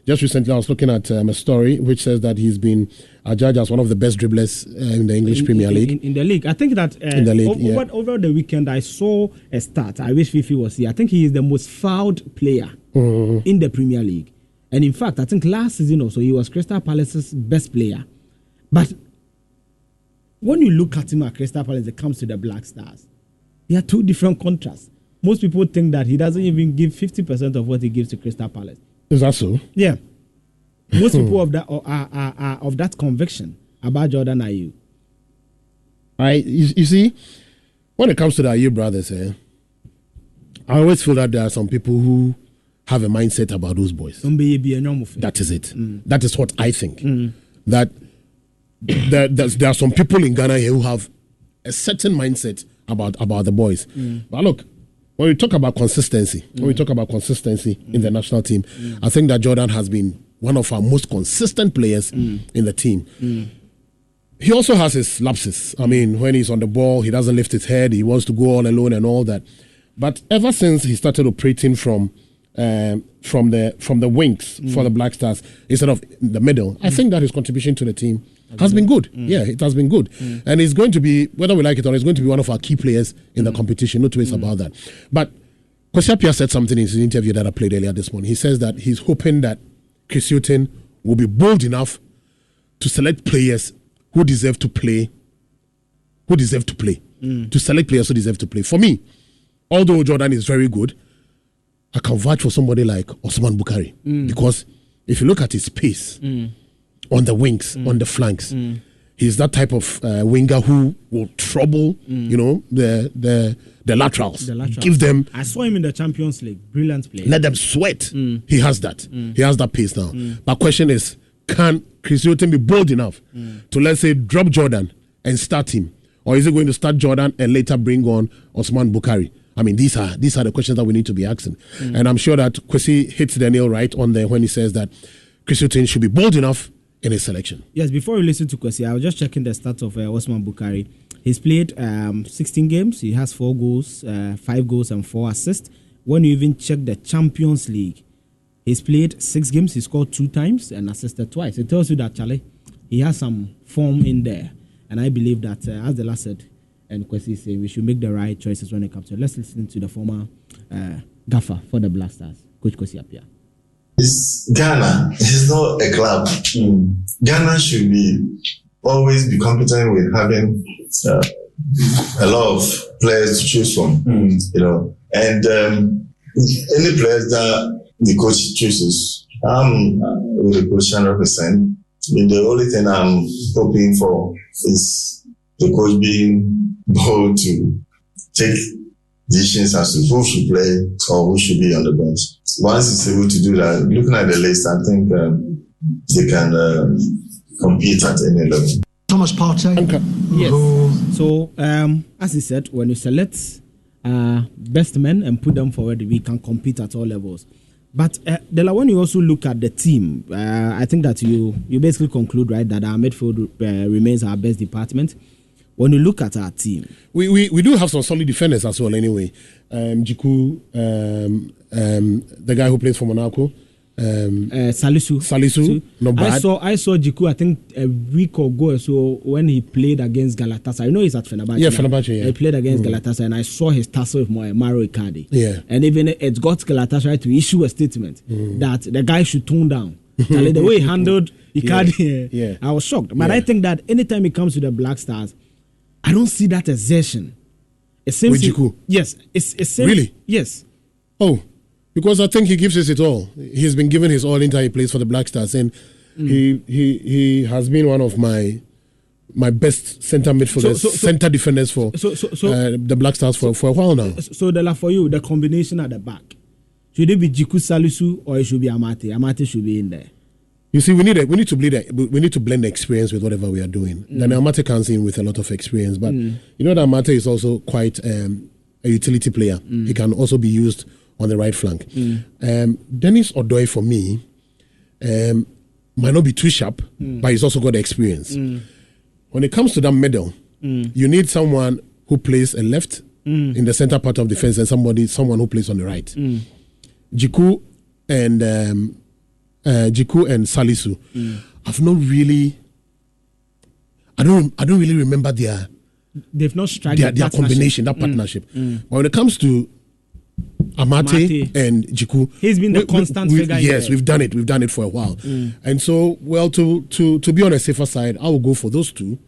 just recently I was looking at a story which says that he's been adjudged as one of the best dribblers in the English Premier League. In the league, I think that in the league, over the weekend I saw a stat. I wish Fifi was here. I think he is the most fouled player in the Premier League. And in fact, I think last season also he was Crystal Palace's best player. But when you look at him at Crystal Palace, it comes to the Black Stars. They are two different contrasts. Most people think that he doesn't even give 50% of what he gives to Crystal Palace. Is that so? Yeah. Most people of that are of that conviction about Jordan Ayew. You see, when it comes to the Ayew brothers, I always feel that there are some people who have a mindset about those boys. That is it. That is what I think. That there are some people in Ghana here who have a certain mindset about the boys. But look, when we talk about consistency, in the national team, I think that Jordan has been one of our most consistent players in the team. He also has his lapses. I mean, when he's on the ball, he doesn't lift his head. He wants to go all alone and all that. But ever since he started operating from the wings for the Black Stars instead of the middle, I think that his contribution to the team has been good. Yeah, it has been good. And he's going to be, whether we like it or not, he's going to be one of our key players in the competition. No two ways about that. But Kwesi Appiah said something in his interview that I played earlier this morning. He says that he's hoping that Chris Hughton will be bold enough to select players who deserve to play. To select players who deserve to play. For me, although Jordan is very good, I can vouch for somebody like Osman Bukari because if you look at his pace on the wings, on the flanks, he's that type of winger who will trouble, the laterals. Give them. I saw him in the Champions League. Brilliant play. Let them sweat. He has that. He has that pace now. But question is, can Chris Hughton be bold enough to, let's say, drop Jordan and start him, or is he going to start Jordan and later bring on Osman Bukari? I mean, these are the questions that we need to be asking. And I'm sure that Kwesi hits the nail right on there when he says that Chris Hughton should be bold enough in his selection. Yes, before we listen to Kwesi, I was just checking the stats of Osman Bukari. He's played 16 games. He has 4 goals, 5 goals and 4 assists. When you even check the Champions League, he's played 6 games. He scored 2 times and assisted twice. It tells you that, Charlie, he has some form in there. And I believe that, as the last said, and Kwesi say we should make the right choices when it comes to it. Let's listen to the former gaffer for the Black Stars, Coach Kwesi Appiah. Ghana is not a club. Ghana should always be competent with having a lot of players to choose from, and any players that the coach chooses, I'm with the coach 100%. The only thing I'm hoping for is the coach being bold to take decisions as to who should play or who should be on the bench. Once he's able to do that, looking at the list, I think they can compete at any level. Thomas Partey. Yes. So, as he said, when you select best men and put them forward, we can compete at all levels. But when you also look at the team, I think that you basically conclude, right, that our midfield remains our best department. When you look at our team, we do have some solid defenders as well. Anyway, Jiku, the guy who plays for Monaco, Salisu. Not bad. I saw Jiku, I think a week ago or so when he played against Galatasaray. You know he's at Fenerbahce. Yeah, Fenerbahce. Yeah. He played against Galatasaray, and I saw his tussle with Mauro Icardi. Yeah. And even it got Galatasaray to issue a statement that the guy should tone down. The way he handled Icardi, I was shocked. But I think that anytime it comes to the Black Stars, I don't see that exertion. It seems with Jiku? Yes. It's really? Yes. Oh. Because I think he gives us it all. He's been given his all in time he plays for the Black Stars, and he has been one of my best center midfielders, center defenders for the Black Stars for a while now. So, for you, the combination at the back, should it be Jiku Salisu or it should be Amate? Amate should be in there. You see, we need to blend the experience with whatever we are doing. Then Amate comes in with a lot of experience, but you know that Amate is also quite a utility player. He can also be used on the right flank. Dennis Odoi, for me, might not be too sharp, but he's also got the experience. When it comes to that middle, you need someone who plays a left in the center part of defense and someone who plays on the right. Jiku and Salisu, I've not really. I don't really remember they've not struck their combination, that partnership. But when it comes to Amate and Jiku, he's been the constant figure. Yes, we've done it for a while. And so, well, to be on a safer side, I will go for those two.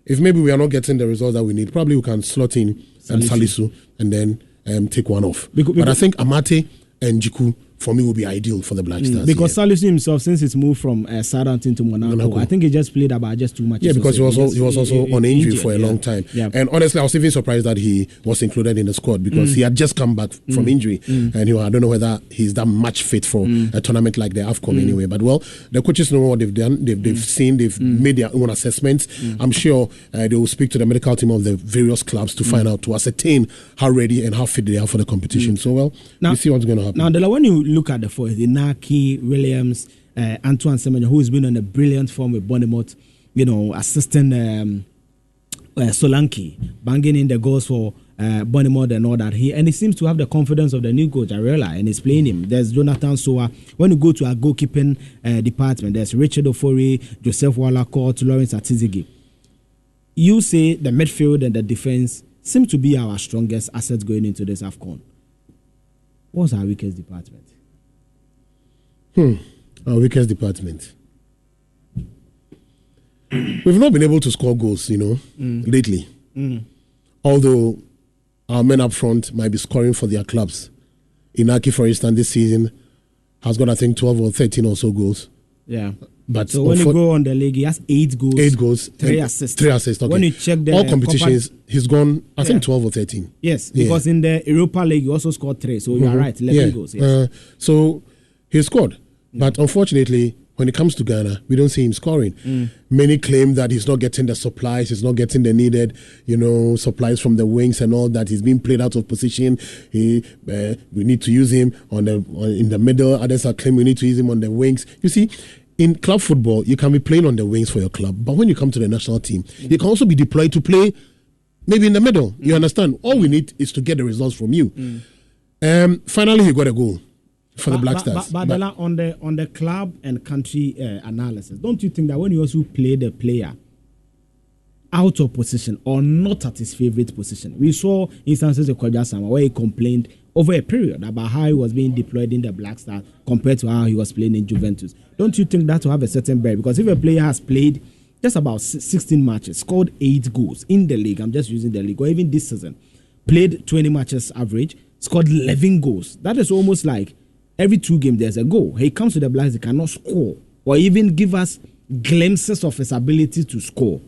If maybe we are not getting the results that we need, probably we can slot in Salisu and then take one off. But I think Amate and Jiku, for me, will be ideal for the Black Stars. Because Salisu himself, since he's moved from Southampton to Monaco, I think he just played about just too much. Yeah, because he was also on injury for a long time. Yeah. And honestly, I was even surprised that he was included in the squad because he had just come back from injury. And I don't know whether he's that much fit for a tournament like the AFCON anyway. But well, the coaches know what they've done. They've seen, they've made their own assessments. I'm sure they will speak to the medical team of the various clubs to find out, to ascertain how ready and how fit they are for the competition. So, well, we see what's going to happen. Now, Dela, when you look at the fourth, Inaki, Williams, Antoine Semenyo, who has been on a brilliant form with Bournemouth, assisting Solanke, banging in the goals for Bournemouth and all that. He seems to have the confidence of the new coach, Ariola, and he's playing him. There's Jonathan Soa. When you go to our goalkeeping department, there's Richard Ofori, Joseph Wallacott, Lawrence Atizigi. You say the midfield and the defense seem to be our strongest assets going into this AFCON. What's our weakest department? Our weakest department. We've not been able to score goals, lately. Although our men up front might be scoring for their clubs. Inaki, for instance, this season has got, I think, 12 or 13 or so goals. Yeah. But so when you go on the league, he has 8 goals. 8 goals. 3 assists. 3 assists, okay. When you check the all competitions, he's gone, I think, 12 or 13. Yes, because in the Europa League, he also scored 3. So you are right, 11 goals. Yes. So he scored. But unfortunately, when it comes to Ghana, we don't see him scoring. Many claim that he's not getting the supplies, he's not getting the needed, supplies from the wings and all that. He's being played out of position. We need to use him in the middle. Others are claiming we need to use him on the wings. You see, in club football, you can be playing on the wings for your club, but when you come to the national team, you can also be deployed to play maybe in the middle. You understand? All we need is to get the results from you. Finally, he got a goal for the Black Stars. But on the club and country analysis, don't you think that when you also play the player out of position or not at his favorite position, we saw instances of Kwaja Sama where he complained over a period about how he was being deployed in the Black Stars compared to how he was playing in Juventus. Don't you think that will have a certain bearing? Because if a player has played just about 16 matches, scored 8 goals in the league, I'm just using the league, or even this season, played 20 matches average, scored 11 goals, that is almost like every 2 games there's a goal. He comes to the Blacks, he cannot score or even give us glimpses of his ability to score.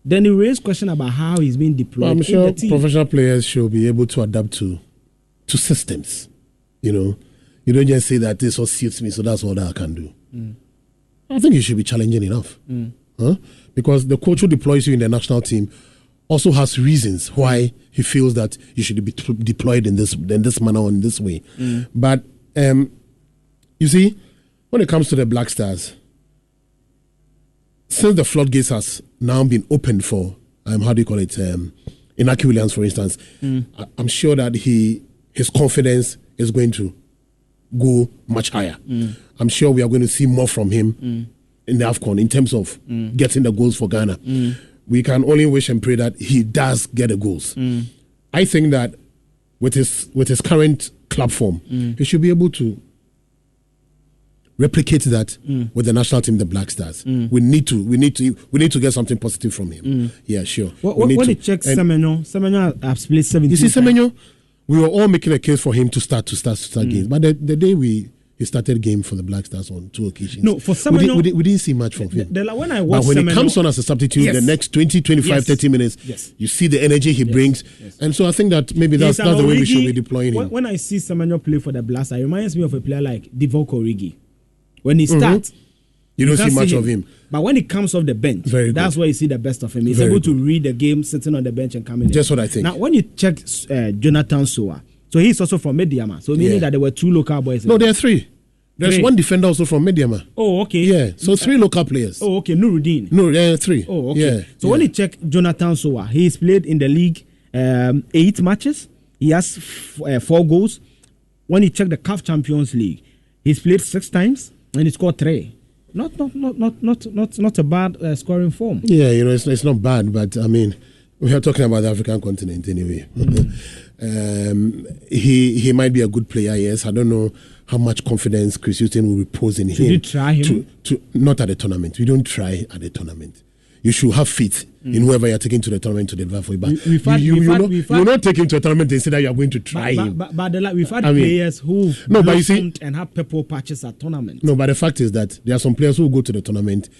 Then he raised question about how he's being deployed. I'm sure professional players should be able to adapt to systems. You don't just say that this all suits me, so that's all that I can do. I think you should be challenging enough. Because the coach who deploys you in the national team also has reasons why he feels that you should be deployed in this manner or in this way. But you see, when it comes to the Black Stars, since the floodgates has now been opened for, Inaki Williams, for instance, I'm sure that his confidence is going to go much higher. I'm sure we are going to see more from him in the AFCON in terms of getting the goals for Ghana. We can only wish and pray that he does get the goals. I think that with his current club form, he should be able to replicate that with the national team, the Black Stars. We need to get something positive from him. Yeah, sure. When you check Semenyo has played 17. You see, Semenyo, we were all making a case for him to start games, but the day he started game for the Black Stars on 2 occasions. No, for Semenyo, we didn't see much from him. When I but when Semenyo, he comes on as a substitute, the next 20, 25, 30 minutes, you see the energy he brings. And so I think that maybe that's the way we should be deploying him. When I see Semenyo play for the Black Stars, it reminds me of a player like Divock Origi. When he starts, you don't see much of him. But when he comes off the bench, that's where you see the best of him. He's able to read the game sitting on the bench and coming in. Just what I think. Now, when you check Jonathan Soa, so he's also from Mediama. So meaning that there were 2 local boys. No, there are 3. There's 1 defender also from Mediama. Oh, okay. Yeah, so 3 local players. Oh, okay. Nuruddin. No, there are 3. Oh, okay. Yeah, so when you check Jonathan Soa, he's played in the league 8 matches. He has 4 goals. When you check the CAF Champions League, he's played 6 times and he scored 3. Not a bad scoring form. Yeah, it's not bad, but I mean, we are talking about the African continent anyway. He might be a good player, yes. I don't know how much confidence Chris Houston will repose in him. Should you try him? Not at the tournament. We don't try at the tournament. You should have faith in whoever you're taking to the tournament to deliver for you. But you're not taking to a tournament and say that you're going to try him. But we've had players who and have purple patches at tournaments. No, but the fact is that there are some players who go to the tournament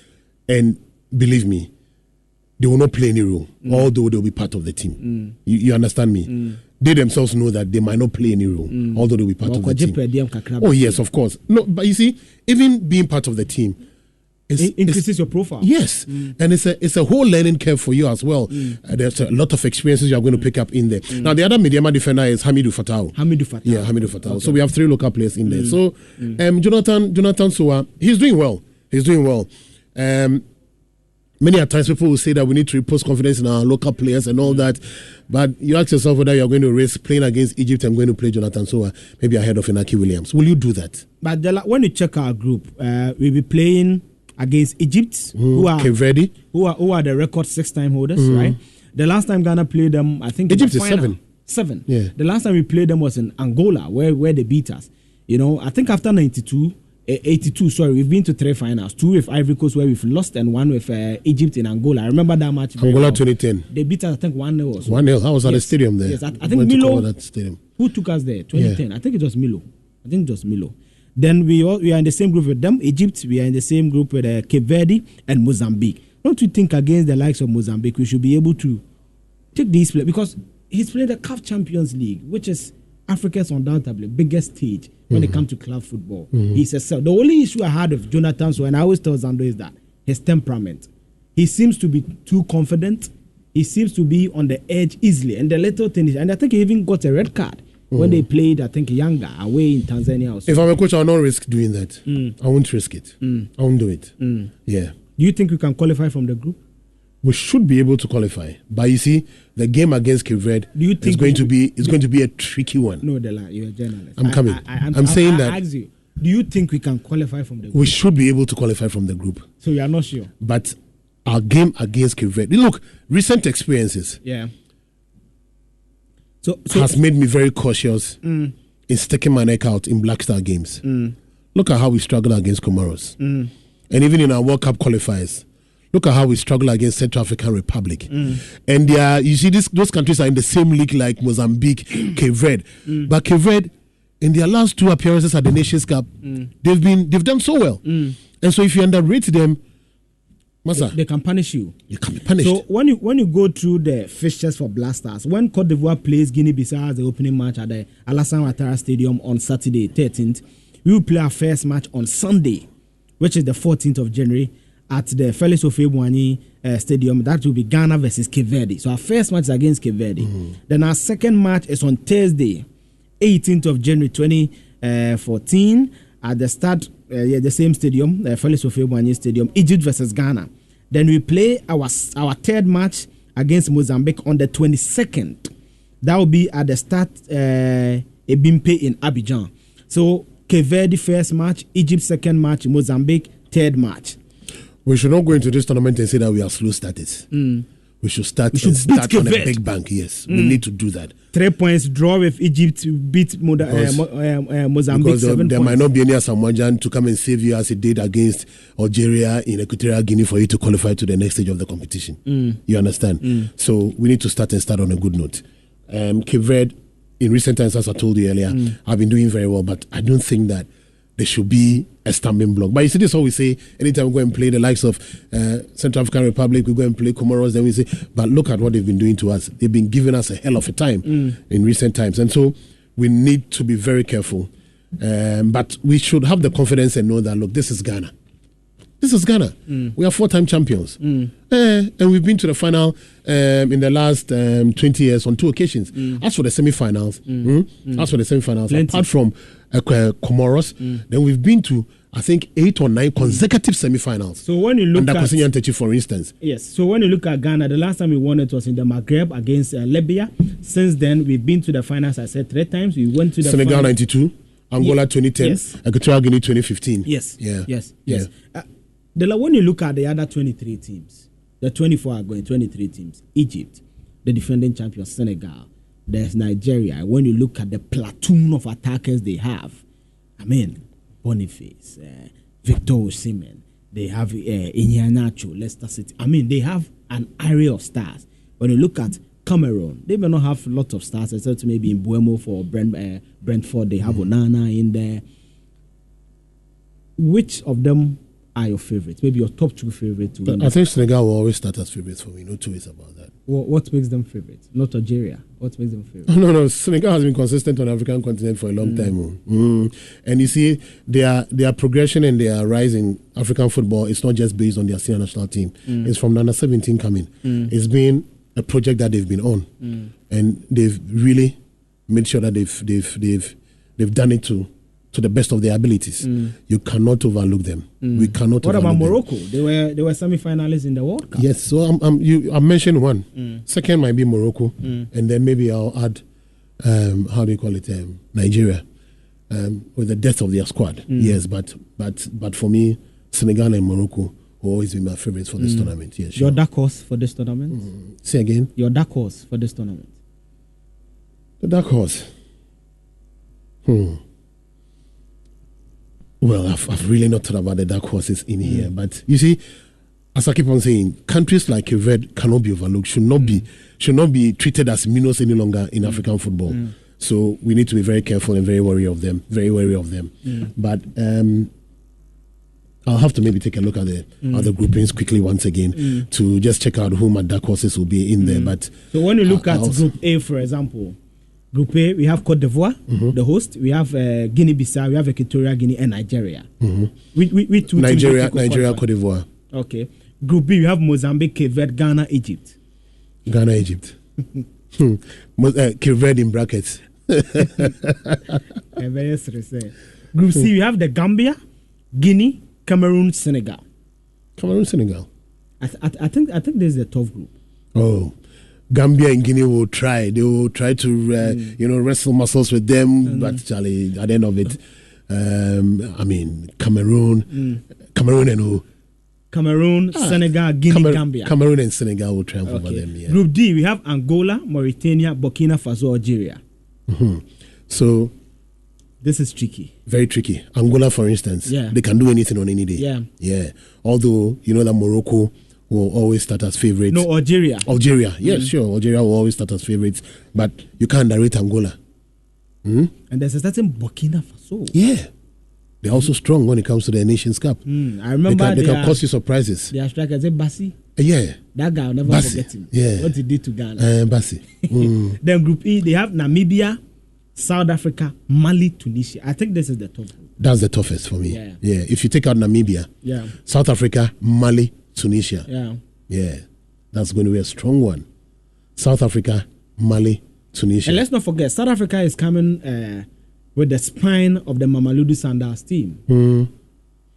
and believe me, they will not play any role, although they'll be part of the team. You understand me? They themselves know that they might not play any role, although they'll be part of the team. Oh, yes, of course. No, but you see, even being part of the team, it increases your profile. Yes, and it's a whole learning curve for you as well. There's a lot of experiences you are going to pick up in there. Now, the other Mediama defender is Hamidou Fatau. Yeah, Hamidou Fatau. Okay. So we have 3 local players in there. So Jonathan Soa, he's doing well. Many a times people will say that we need to repose confidence in our local players and all that. But you ask yourself whether you're going to risk playing against Egypt and going to play Jonathan Soa, maybe ahead of Inaki Williams. Will you do that? But when you check our group, we'll be playing against Egypt, who are the record 6-time holders, right? The last time Ghana played them, I think Egypt is 7. Yeah. The last time we played them was in Angola, where they beat us. I think after 82, we've been to 3 finals, 2 with Ivory Coast where we've lost and 1 with Egypt in Angola. I remember that match. Angola 2010. They beat us, I think, 1-0 or so. 1-0. I was at the stadium there. Yes, I think Milo. Who took us there? 2010. Yeah. I think it was Milo. Then we are in the same group with them, Egypt. We are in the same group with Cape Verde and Mozambique. Don't you think against the likes of Mozambique we should be able to take these players? Because he's played the CAF Champions League, which is Africa's undoubtedly biggest stage when it comes to club football. He's the only issue I had with Jonathan, so and I always tell Zando, is that his temperament. He seems to be too confident. He seems to be on the edge easily. And the little thing is, and I think he even got a red card when they played, I think, Yanga away in Tanzania also. If I'm a coach, I'll not risk doing that. I won't risk it. I won't do it. Yeah. Do you think we can qualify from the group? We should be able to qualify. But you see, the game against Cape Verde is going to be a tricky one. No, you're a journalist. I'm coming. I'm saying that. I ask you, do you think we can qualify from the group? We should be able to qualify from the group. So you are not sure? But our game against Cape Verde, look, recent experiences has made me very cautious in sticking my neck out in Black Star games. Look at how we struggle against Comoros. And even in our World Cup qualifiers, look at how we struggle against Central African Republic. And you see, those countries are in the same league like Mozambique, Cape Verde. But Cape Verde, in their last 2 appearances at the Nations Cup, they've done so well. And so if you underrate them, they can punish you. You can be punished. So when you go through the fixtures for Black Stars, when Cote d'Ivoire plays Guinea-Bissau as the opening match at the Alassane Ouattara Stadium on Saturday 13th, we will play our first match on Sunday, which is the 14th of January, at the Felix Ofe-Boigny Stadium. That will be Ghana versus Cape Verde. So our first match is against Cape Verde. Then our second match is on Thursday, 18th of January 2014, at the start, the same stadium, Felix Ofe-Boigny Stadium, Egypt versus Ghana. Then we play our third match against Mozambique on the 22nd. That will be at the start, Ebimpe in Abidjan. So Cape Verde first match, Egypt second match, Mozambique third match. We should not go into this tournament and say that we are slow starters. We should start on a big bank. Yes, we need to do that. 3 points draw with Egypt, beat Mozambique. Because 7 there points. might not be any Asamoah to come and save you as it did against Algeria in Equatorial Guinea for you to qualify to the next stage of the competition. You understand? So we need to start on a good note. Cape Verde, in recent times, as I told you earlier, have been doing very well, but I don't think that there should be a stumbling block. But you see, this is what we say anytime we go and play the likes of Central African Republic, we go and play Comoros, then we say, but look at what they've been doing to us. They've been giving us a hell of a time in recent times. And so we need to be very careful. But we should have the confidence and know that, look, this is Ghana. This is Ghana. We are 4-time champions. And we've been to the final in the last 20 years on 2 occasions. As for the semi-finals, apart from Comoros, then we've been to, I think, 8 or 9 consecutive semi-finals. So when you look under at Kwesi Nyantakyi, for instance. Yes. So when you look at Ghana, the last time we won it was in the Maghreb against Libya. Since then, we've been to the finals. I said 3 times. We went to the Senegal final. 92, Angola 2010, Yes. Equatorial Guinea 2015. Yes. Yeah. Yes. When you look at the other 23 teams, the 24 are going 23 teams. Egypt, the defending champions, Senegal. There's Nigeria. When you look at the platoon of attackers they have, I mean, Boniface, Victor Osimhen, they have Iheanacho, Leicester City. I mean, they have an array of stars. When you look at Cameroon, they may not have a lot of stars, except maybe in Buemo for Brentford, they have Onana in there. Which of them are your favorites? Maybe your top 2 favorites? I think Senegal will always start as favorites for me. No 2 ways about that. What makes them favorites? Not Algeria. What makes them favorites? No. Senegal has been consistent on the African continent for a long time. And you see, their progression and their rise in African football is not just based on their senior national team. It's from the under 17 coming. It's been a project that they've been on, and they've really made sure that they've done it to the best of their abilities. You cannot overlook them. We cannot. What overlook about Morocco? them. They were semi-finalists in the World Cup. Yes. So I mentioned one. Second might be Morocco, and then maybe I'll add how do you call it? Nigeria, with the depth of their squad. Yes, but for me, Senegal and Morocco will always be my favorites for this tournament. Yes. Sure. Your dark horse for this tournament? Say again. Your dark horse for this tournament? The dark horse. Well, I've really not thought about the dark horses in here, but you see, as I keep on saying, countries like Cape Verde cannot be overlooked, should not be treated as minnows any longer in African football. So we need to be very careful and very wary of them. But I'll have to maybe take a look at the other groupings quickly once again to just check out who my dark horses will be in there. But so when you look at Group A, for example, Group A, we have Cote d'Ivoire, the host. We have Guinea-Bissau, we have Equatorial Guinea, and Nigeria. We two Nigeria, Cote d'Ivoire. Okay. Group B, we have Mozambique, Cape Verde, Ghana, Egypt. Egypt. Cape Verde in brackets. Group C, we have the Gambia, Guinea, Cameroon, Senegal. Senegal. I think this is a tough group. Oh. Gambia and Guinea will try. They will try to, wrestle muscles with them. But Charlie, at the end of it, Cameroon and who? Cameroon, Senegal, Guinea, Gambia. Cameroon and Senegal will triumph over them. Yeah. Group D, we have Angola, Mauritania, Burkina Faso, Algeria. So this is tricky. Very tricky. Angola, for instance, they can do anything on any day. Yeah. Although you know that Morocco will always start as favorites. No, Algeria. Yes, sure. Algeria will always start as favorites, but you can't direct Angola. And there's a certain Burkina Faso. Yeah. They're also strong when it comes to the Nations Cup. I remember they can cause you surprises. Their striker is Bassi. Yeah. That guy, I'll never forget him. Yeah. What he did to Ghana. Bassi. Then Group E, they have Namibia, South Africa, Mali, Tunisia. I think this is the top group. That's the toughest for me. Yeah. If you take out Namibia, South Africa, Mali, Tunisia. Yeah. That's going to be a strong one. South Africa, Mali, Tunisia. And let's not forget, South Africa is coming with the spine of the Mamelodi Sundowns team.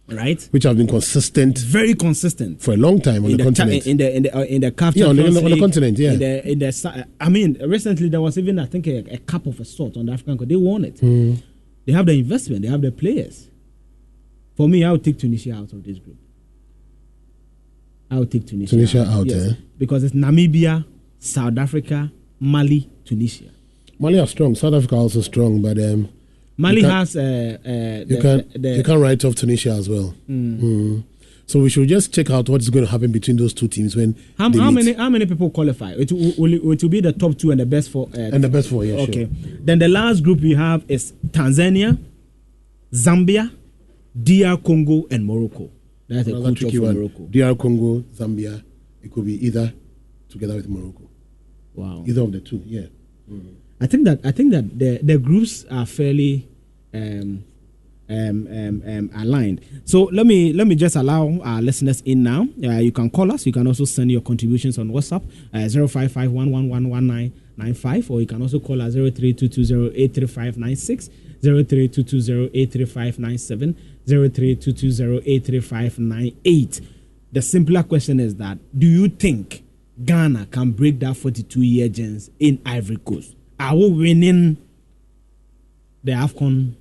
Right? Which have been consistent. Very consistent. For a long time on the continent. In the CAF on the continent, recently there was even, I think, a cup of a sort on the African continent. They won it. They have the investment. They have the players. For me, I would take Tunisia out of this group. I would take Tunisia out, yes, because it's Namibia, South Africa, Mali, Tunisia. Mali are strong. South Africa also strong, but Mali has you can't write off Tunisia as well. So we should just check out what's going to happen between those two teams when how many people qualify? It will be the top 2 and the best 4. And the best 4, yeah. Okay. Sure. Then the last group we have is Tanzania, Zambia, DR Congo, and Morocco. That's a cool tricky one. Morocco. DR Congo, Zambia. It could be either together with Morocco. Wow. Either of the two, yeah. I think that the groups are fairly aligned. So let me just allow our listeners in now. You can call us. You can also send your contributions on WhatsApp 05511111995, or you can also call us 03220-83596, 03220-83597, 03220-83598. The simpler question is that, do you think Ghana can break that 42-year gens in Ivory Coast? Are we winning the AFCON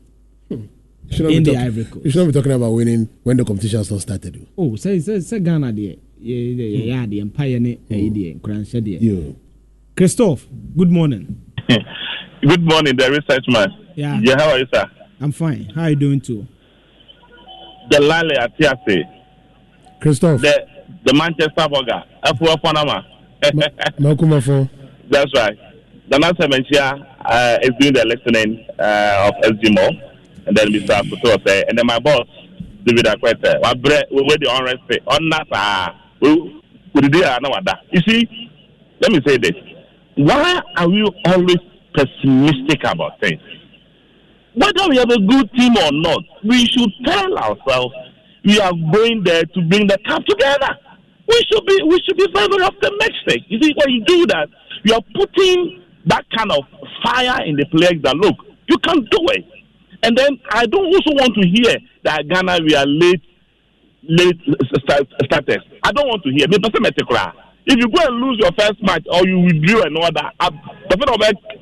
in the Ivory Coast? You should not be talking about winning when the competition has not started. Oh, say Ghana there. Yeah, the Empire Christophe, good morning. Good morning, the research man. Yeah, how are you, sir? I'm fine. How are you doing too? The Lale Atiase. Christophe. The Manchester Burger. Afua Panama. That's right. The Nancy Menchia is doing the listening of SGMO, and then Mr. Akuto say, and then my boss, David Akwete, we the honor say, on that, we did that. You see, let me say this. Why are we always pessimistic about things? Whether we have a good team or not, we should tell ourselves we are going there to bring the cup together. We should be very optimistic. You see, when you do that, you are putting that kind of fire in the players that look, you can do it. And then I don't also want to hear that Ghana we are late starters. I don't want to hear. If you go and lose your first match or you withdraw and all that,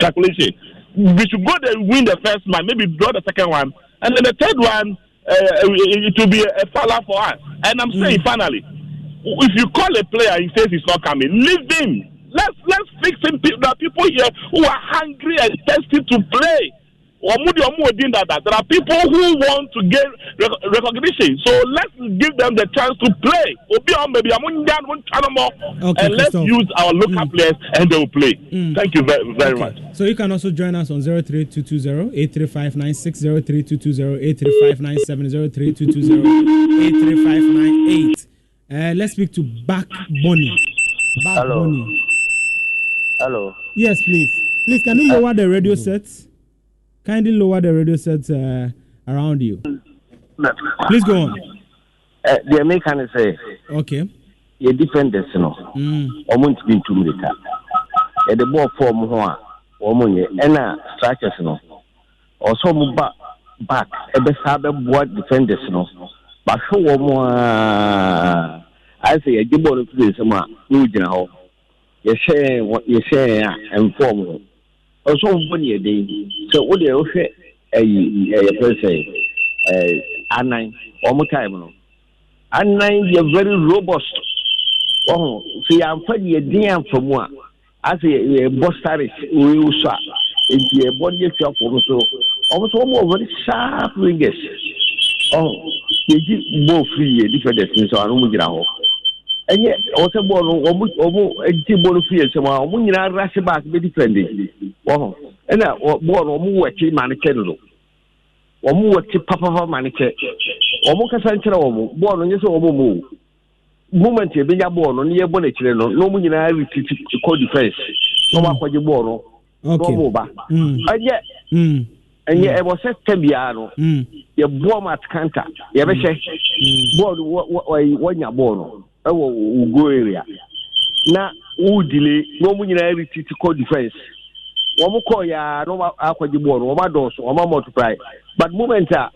calculation, we should go there and win the first match, maybe draw the second one, and then the third one it will be a failure for us. And I'm saying finally, if you call a player and he says he's not coming, leave him. Let's fix him. There are people here who are hungry and thirsty to play. There are people who want to get recognition. So let's give them the chance to play. Okay, and let's use our local players and they will play. Thank you very, very much. So you can also join us on 03220-83596, 03220-83597, 03220-83598. Let's speak to Back Bonnie. Hello. Bonnie. Hello. Yes, please. Please, can you lower the radio sets? Kindly lower the radio sets around you. Please go on. The American say, okay. You defend this, no. Almost been 2 minutes. At the ball form, and strikers, no. Also, move back. At the Saber board defenders, no. But show more. I say a good ball of this, you know. You share what you say and form. Also, 1 year day. So, what do you say? A person, A9, one more time. A9, you're very robust. Oh, see, I'm funny a damn from one. I say a boss tariff, we will swap into a body shop also. Almost more very sharp ringers. Oh, they give more free different destinies on Umujao. And yet, also, almost a Tibor Field, somehow, when you are rush back, be defending. Oh, and that born or more mannequin. Or more papa mannequin. Or more Casantra, born on your own moment, you be born on your bonnet, no one in Irish code defense. No one for your born. Okay. And yet, I was a Tembiano. Your bomb at Canta. You ever say, born what you're born. Go area. Now, who delay no one in Irish code defense. One more call ya, no aqua you born, or my dose, or my multiply. But momenta,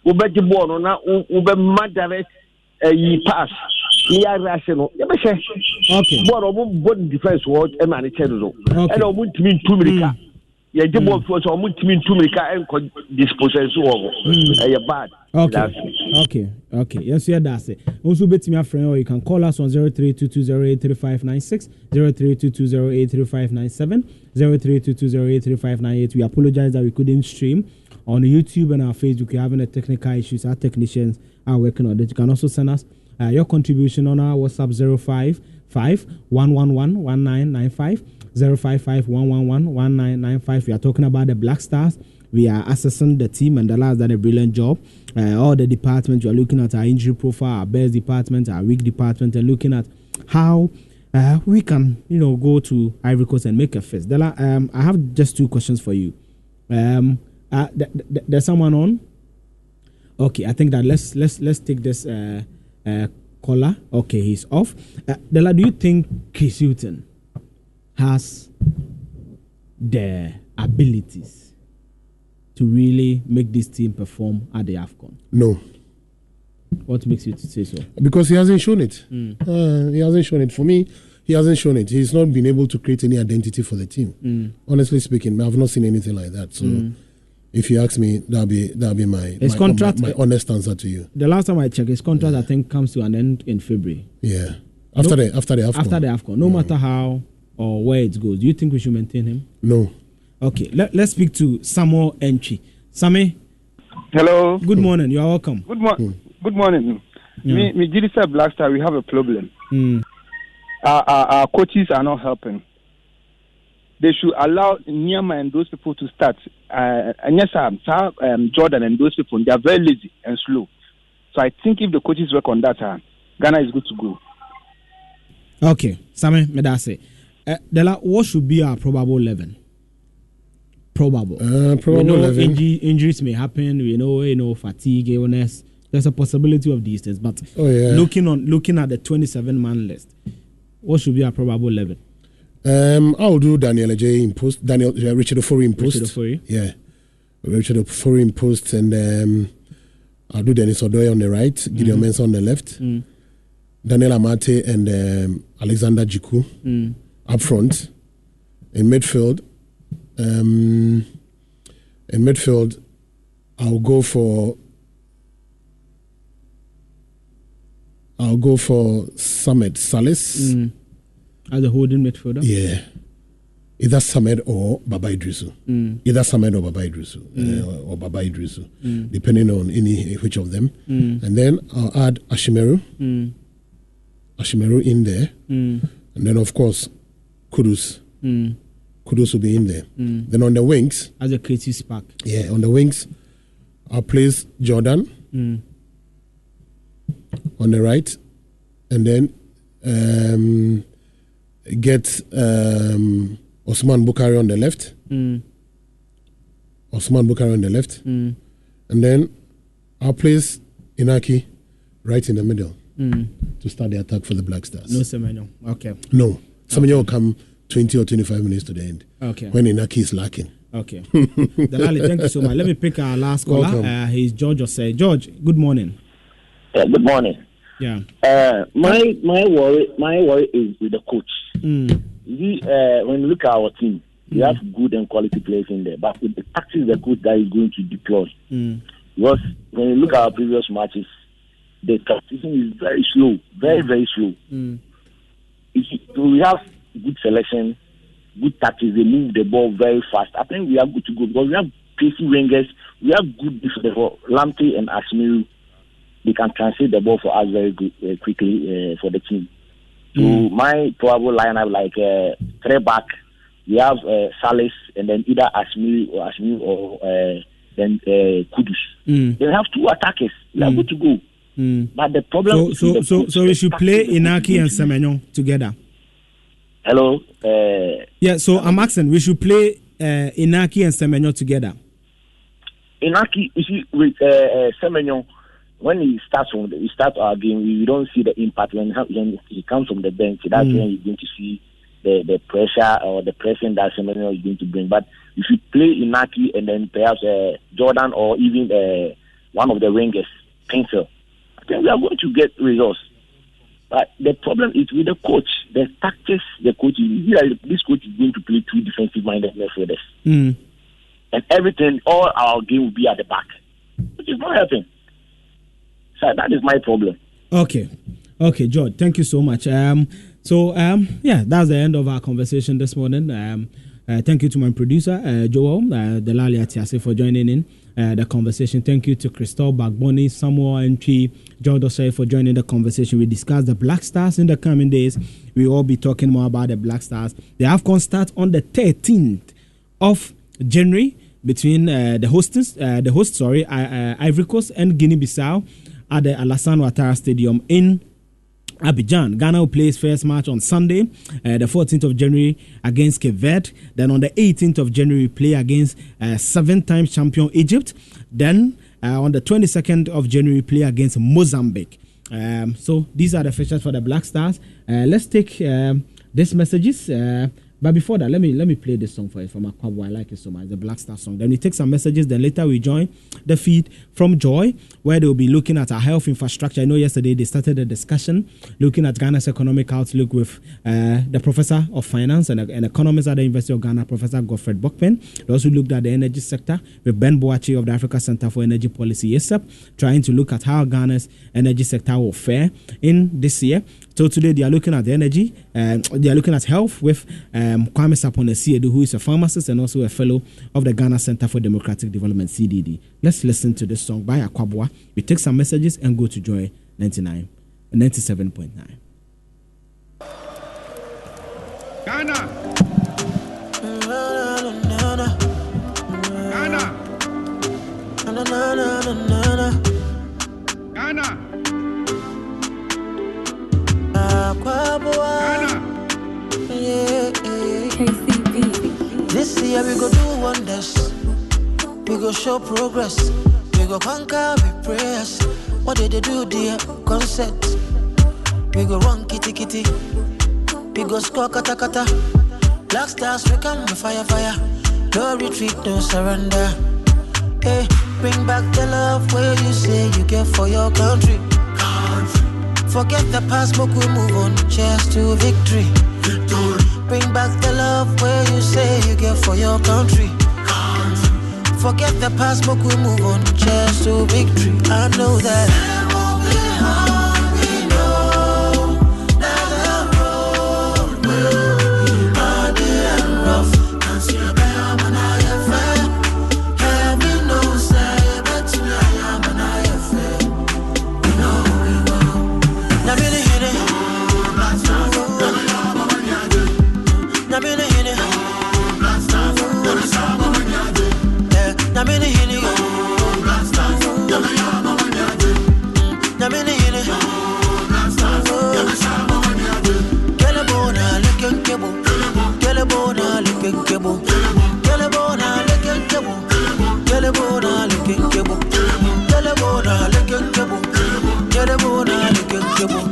who bet you born on now, who be mad direct ye pass. We are rational. Okay. Born defense word, a man, and I won't mean 2 minutes. Yeah, the ball for some team to make a dispossess bad. Okay. Yes, yeah, that's it. Also, bet me a friend, or you can call us on 0322083596, 0322083597, 0322083598. We apologize that we couldn't stream on YouTube and our Facebook. We're having a technical issues. Our technicians are working on it. You can also send us your contribution on our WhatsApp 055-111-1995. 055-111-1995. We are talking about the Black Stars. We are assessing the team, and the last done a brilliant job. All the departments, you are looking at our injury profile, our best department, our weak department, and looking at how we can, go to Ivory Coast and make a fist. Dela, I have just 2 questions for you. There's someone on. Okay, I think that let's take this caller. Okay, he's off. Dela, do you think Chris Hilton has the abilities to really make this team perform at the AFCON? No. What makes you to say so? Because he hasn't shown it. He hasn't shown it. For me, he hasn't shown it. He's not been able to create any identity for the team. Honestly speaking, I've not seen anything like that. So if you ask me, that'll be my honest answer to you. The last time I checked, his contract I think comes to an end in February. Yeah. After the AFCON. After the AFCON. No matter how or where it goes. Do you think we should maintain him? No. Okay, let's speak to Samuel Entry. Sammy. Hello. Good morning. You are welcome. Good morning. Me Gilisa Black Star, we have a problem. Our coaches are not helping. They should allow Nyama and those people to start. And yes, Jordan and those people, they are very lazy and slow. So I think if the coaches work on that, Ghana is good to go. Okay, Sammy Medase. Dela, what should be our probable 11? Probable. Probable 11. Injuries may happen. We know fatigue, illness. There's a possibility of these things. But looking at the 27-man list, what should be our probable 11? I'll do Daniel J in post. Richard Ofori in post. Yeah, Richard Ofori in post, and I'll do Dennis Odoye on the right, Gideon Mensah on the left, Daniel Amate and Alexander Jiku up front. In midfield, I'll go for Samed Salis as a holding midfielder. Yeah, either Samed or Baba Idrisu. Or Baba Idrisu, depending on which of them. And then I'll add Ashimeru in there, and then of course Kudus. Kudus will be in there. Then on the wings, as a creative spark. Yeah, on the wings, I'll place Jordan on the right, and then get Osman Bukhari on the left. And then I'll place Inaki right in the middle to start the attack for the Black Stars. No Semenyo. Okay. No. Semenyo will come 20 or 25 minutes to the end. Okay. When Inaki is lacking. Okay. Dalali, thank you so much. Let me pick our last caller. He's George Osei. George, good morning. Good morning. Yeah. My worry is with the coach. When you look at our team, we have good and quality players in there, but with the tactics the coach that is going to deploy, because when you look at our previous matches, the transition is very slow, very slow. We have good selection, good tactics. They move the ball very fast. I think we are good to go because we have pacey wingers. We have good for Lamptey and Asmiru. They can translate the ball for us very good, quickly for the team. So my probable lineup, like 3 back, we have Salis and then either Asmiru or then Kudus. They have 2 attackers. We are good to go. But the problem so we should play Inaki and Semenyo together. Hello. Yeah. So I'm asking, we should play Inaki and Semenyo together. Inaki, you see, with Semenyo, when he starts our game, we don't see the impact when he comes from the bench. That's when you're going to see the pressure or the pressing that Semenyo is going to bring. But if you play Inaki and then perhaps Jordan or even one of the wingers, Pencil, I think we are going to get results. But the problem is with the coach, the tactics, the coach. This coach is going to play 2 defensive-minded midfielders. And everything, all our game will be at the back, which is not helping. So that is my problem. Okay, George, thank you so much. That's the end of our conversation this morning. Thank you to my producer, Joel Delali Atiase, for joining in the conversation. Thank you to Crystal Bagboni, Samuel Entry, George Dosai for joining the conversation. We discussed the Black Stars in the coming days. We will be talking more about the Black Stars. The AFCON starts on the 13th of January between the hosts, Ivory Coast and Guinea-Bissau at the Alassane Ouattara Stadium in Abidjan. Ghana will play its first match on Sunday, the 14th of January against Cape Verde. Then on the 18th of January, we play against 7-time champion Egypt. Then on the 22nd of January, we play against Mozambique. So these are the fixtures for the Black Stars. Let's take these messages. But before that, let me play this song for you from Akwabo. I like it so much, the Black Star song. Then we take some messages. Then later we join the feed from Joy, where they'll be looking at our health infrastructure. I know yesterday they started a discussion looking at Ghana's economic outlook with the Professor of Finance and economist at the University of Ghana, Professor Godfred Bokpen. They also looked at the energy sector with Ben Boachi of the Africa Center for Energy Policy, ASAP, trying to look at how Ghana's energy sector will fare in this year. So today they are looking at the energy, they are looking at health with Kwame Sapone Siedu, who is a pharmacist and also a fellow of the Ghana Center for Democratic Development, CDD. Let's listen to this song by Akwabwa. We take some messages and go to Joy 97.9. Ghana. Ghana. This year we go do wonders. We go show progress. We go conquer with prayers. What did they do, dear? Concert. We go run kitty kitty. We go score kata kata. Black Stars we come with fire. No retreat, no surrender. Hey, bring back the love where you say you get for your country. Forget the past, but we move on. Cheers to victory. Bring back the love where you say you get for your country. Forget the past, but we move on. Cheers to victory. I know that it won't be hard. We know that the road will be muddy and rough. Can't see a bear when I am fair. Heaven knows that, but I am and I am fair. We know we will. Now be the hit it. Now be the hit it. Now be the hit it. Now be the hit it. Get a bona, lick and kibble. Get a bona, lick and kibble. Get a bona, lick and kibble. Get a bona, lick and kibble. Get a bona, lick and kibble. Get a bona, lick and kibble.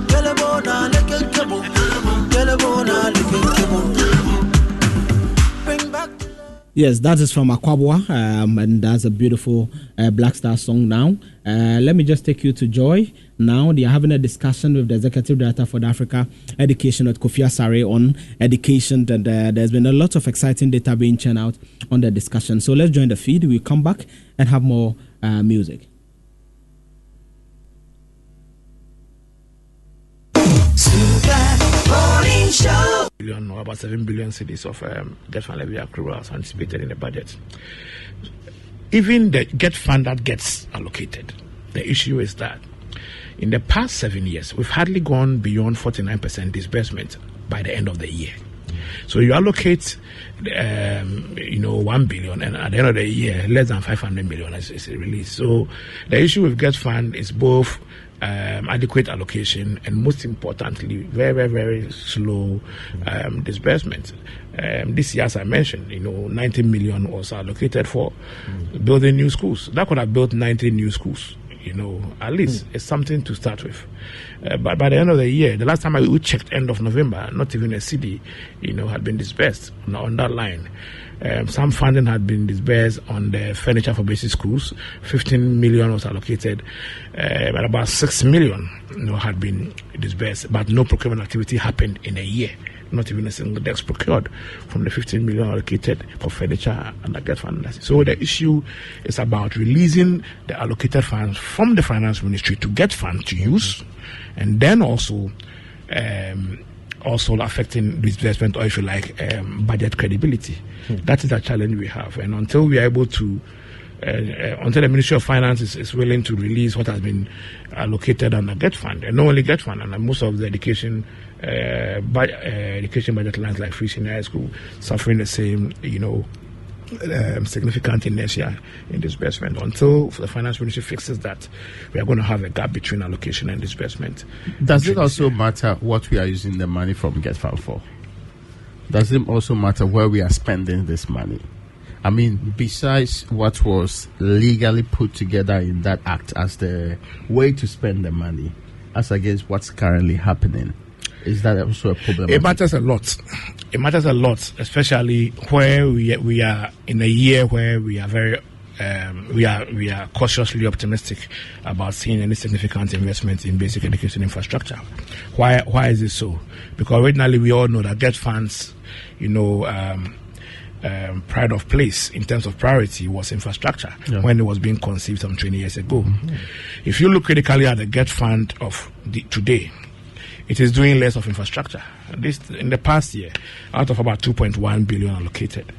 Get a bona, lick and kibble. Get a bona, lick and kibble. Bring back. Yes, that is from Akwabwa, and that's a beautiful Black Star song now. Let me just take you to Joy. Now they are having a discussion with the Executive Director for the Africa Education at Kofi Asare on education, and there's been a lot of exciting data being churned out on the discussion. So let's join the feed. We'll come back and have more music. Billion or about 7 billion cedis of debt fund levy accruals anticipated in the budget. Even the get fund that gets allocated, the issue is that in the past 7 years, we've hardly gone beyond 49% disbursement by the end of the year. So you allocate, 1 billion, and at the end of the year, less than 500 million is released. So the issue with get fund is both adequate allocation and, most importantly, very, very, very slow disbursement. This year, as I mentioned, 90 million was allocated for building new schools. That could have built 90 new schools, at least it's something to start with. But by the end of the year, the last time we checked, end of November, not even a CD, had been disbursed on that line. Some funding had been disbursed on the furniture for basic schools. 15 million was allocated, but about 6 million had been disbursed, but no procurement activity happened in a year. Not even a single desk procured from the 15 million allocated for furniture and the get fund. So the issue is about releasing the allocated funds from the finance ministry to get funds to use, and then also affecting disbursement, or if you like, budget credibility. That is a challenge we have, and until we are able to, until the Ministry of Finance is willing to release what has been allocated under get fund, and not only get fund, and most of the education budget lines like free senior high school suffering the same, significant inertia in disbursement. Until the finance ministry fixes that, we are going to have a gap between allocation and disbursement. Does it also matter what we are using the money from Get Fund for? Does it also matter where we are spending this money? I mean, besides what was legally put together in that act as the way to spend the money, as against what's currently happening, is that also a problem? It matters a lot. It matters a lot, especially where we are in a year where we are very we are cautiously optimistic about seeing any significant investment in basic education infrastructure. Why is it so? Because originally we all know that get funds, pride of place in terms of priority was infrastructure when it was being conceived some 20 years ago. Mm-hmm. If you look critically at the get fund of today, it is doing less of infrastructure. This in the past year, out of about 2.1 billion allocated,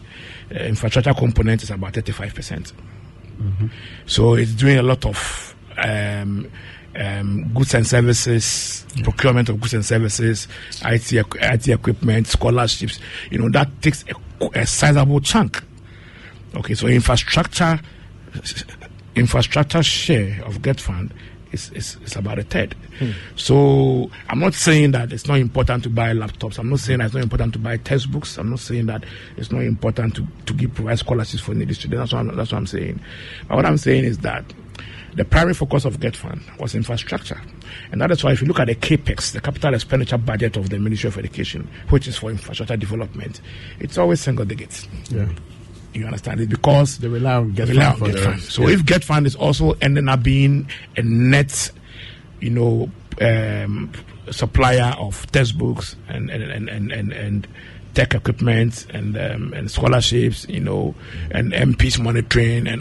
infrastructure component is about 35%. Mm-hmm. So it's doing a lot of goods and services, procurement of goods and services, IT equipment, scholarships. That takes a sizable chunk. Okay, so infrastructure share of get fund is about a third. So I'm not saying that it's not important to buy laptops. I'm not saying that it's not important to buy textbooks. I'm not saying that it's not important to provide scholarships for needy students. That's what I'm saying. But what I'm saying is that the primary focus of Get Fund was infrastructure. And that is why if you look at the CAPEX, the capital expenditure budget of the Ministry of Education, which is for infrastructure development, it's always single digits. Yeah. You understand it? Because they rely on Get Fund. So if Get Fund is also ending up being a net, supplier of textbooks and tech equipment and scholarships, and MPs monitoring and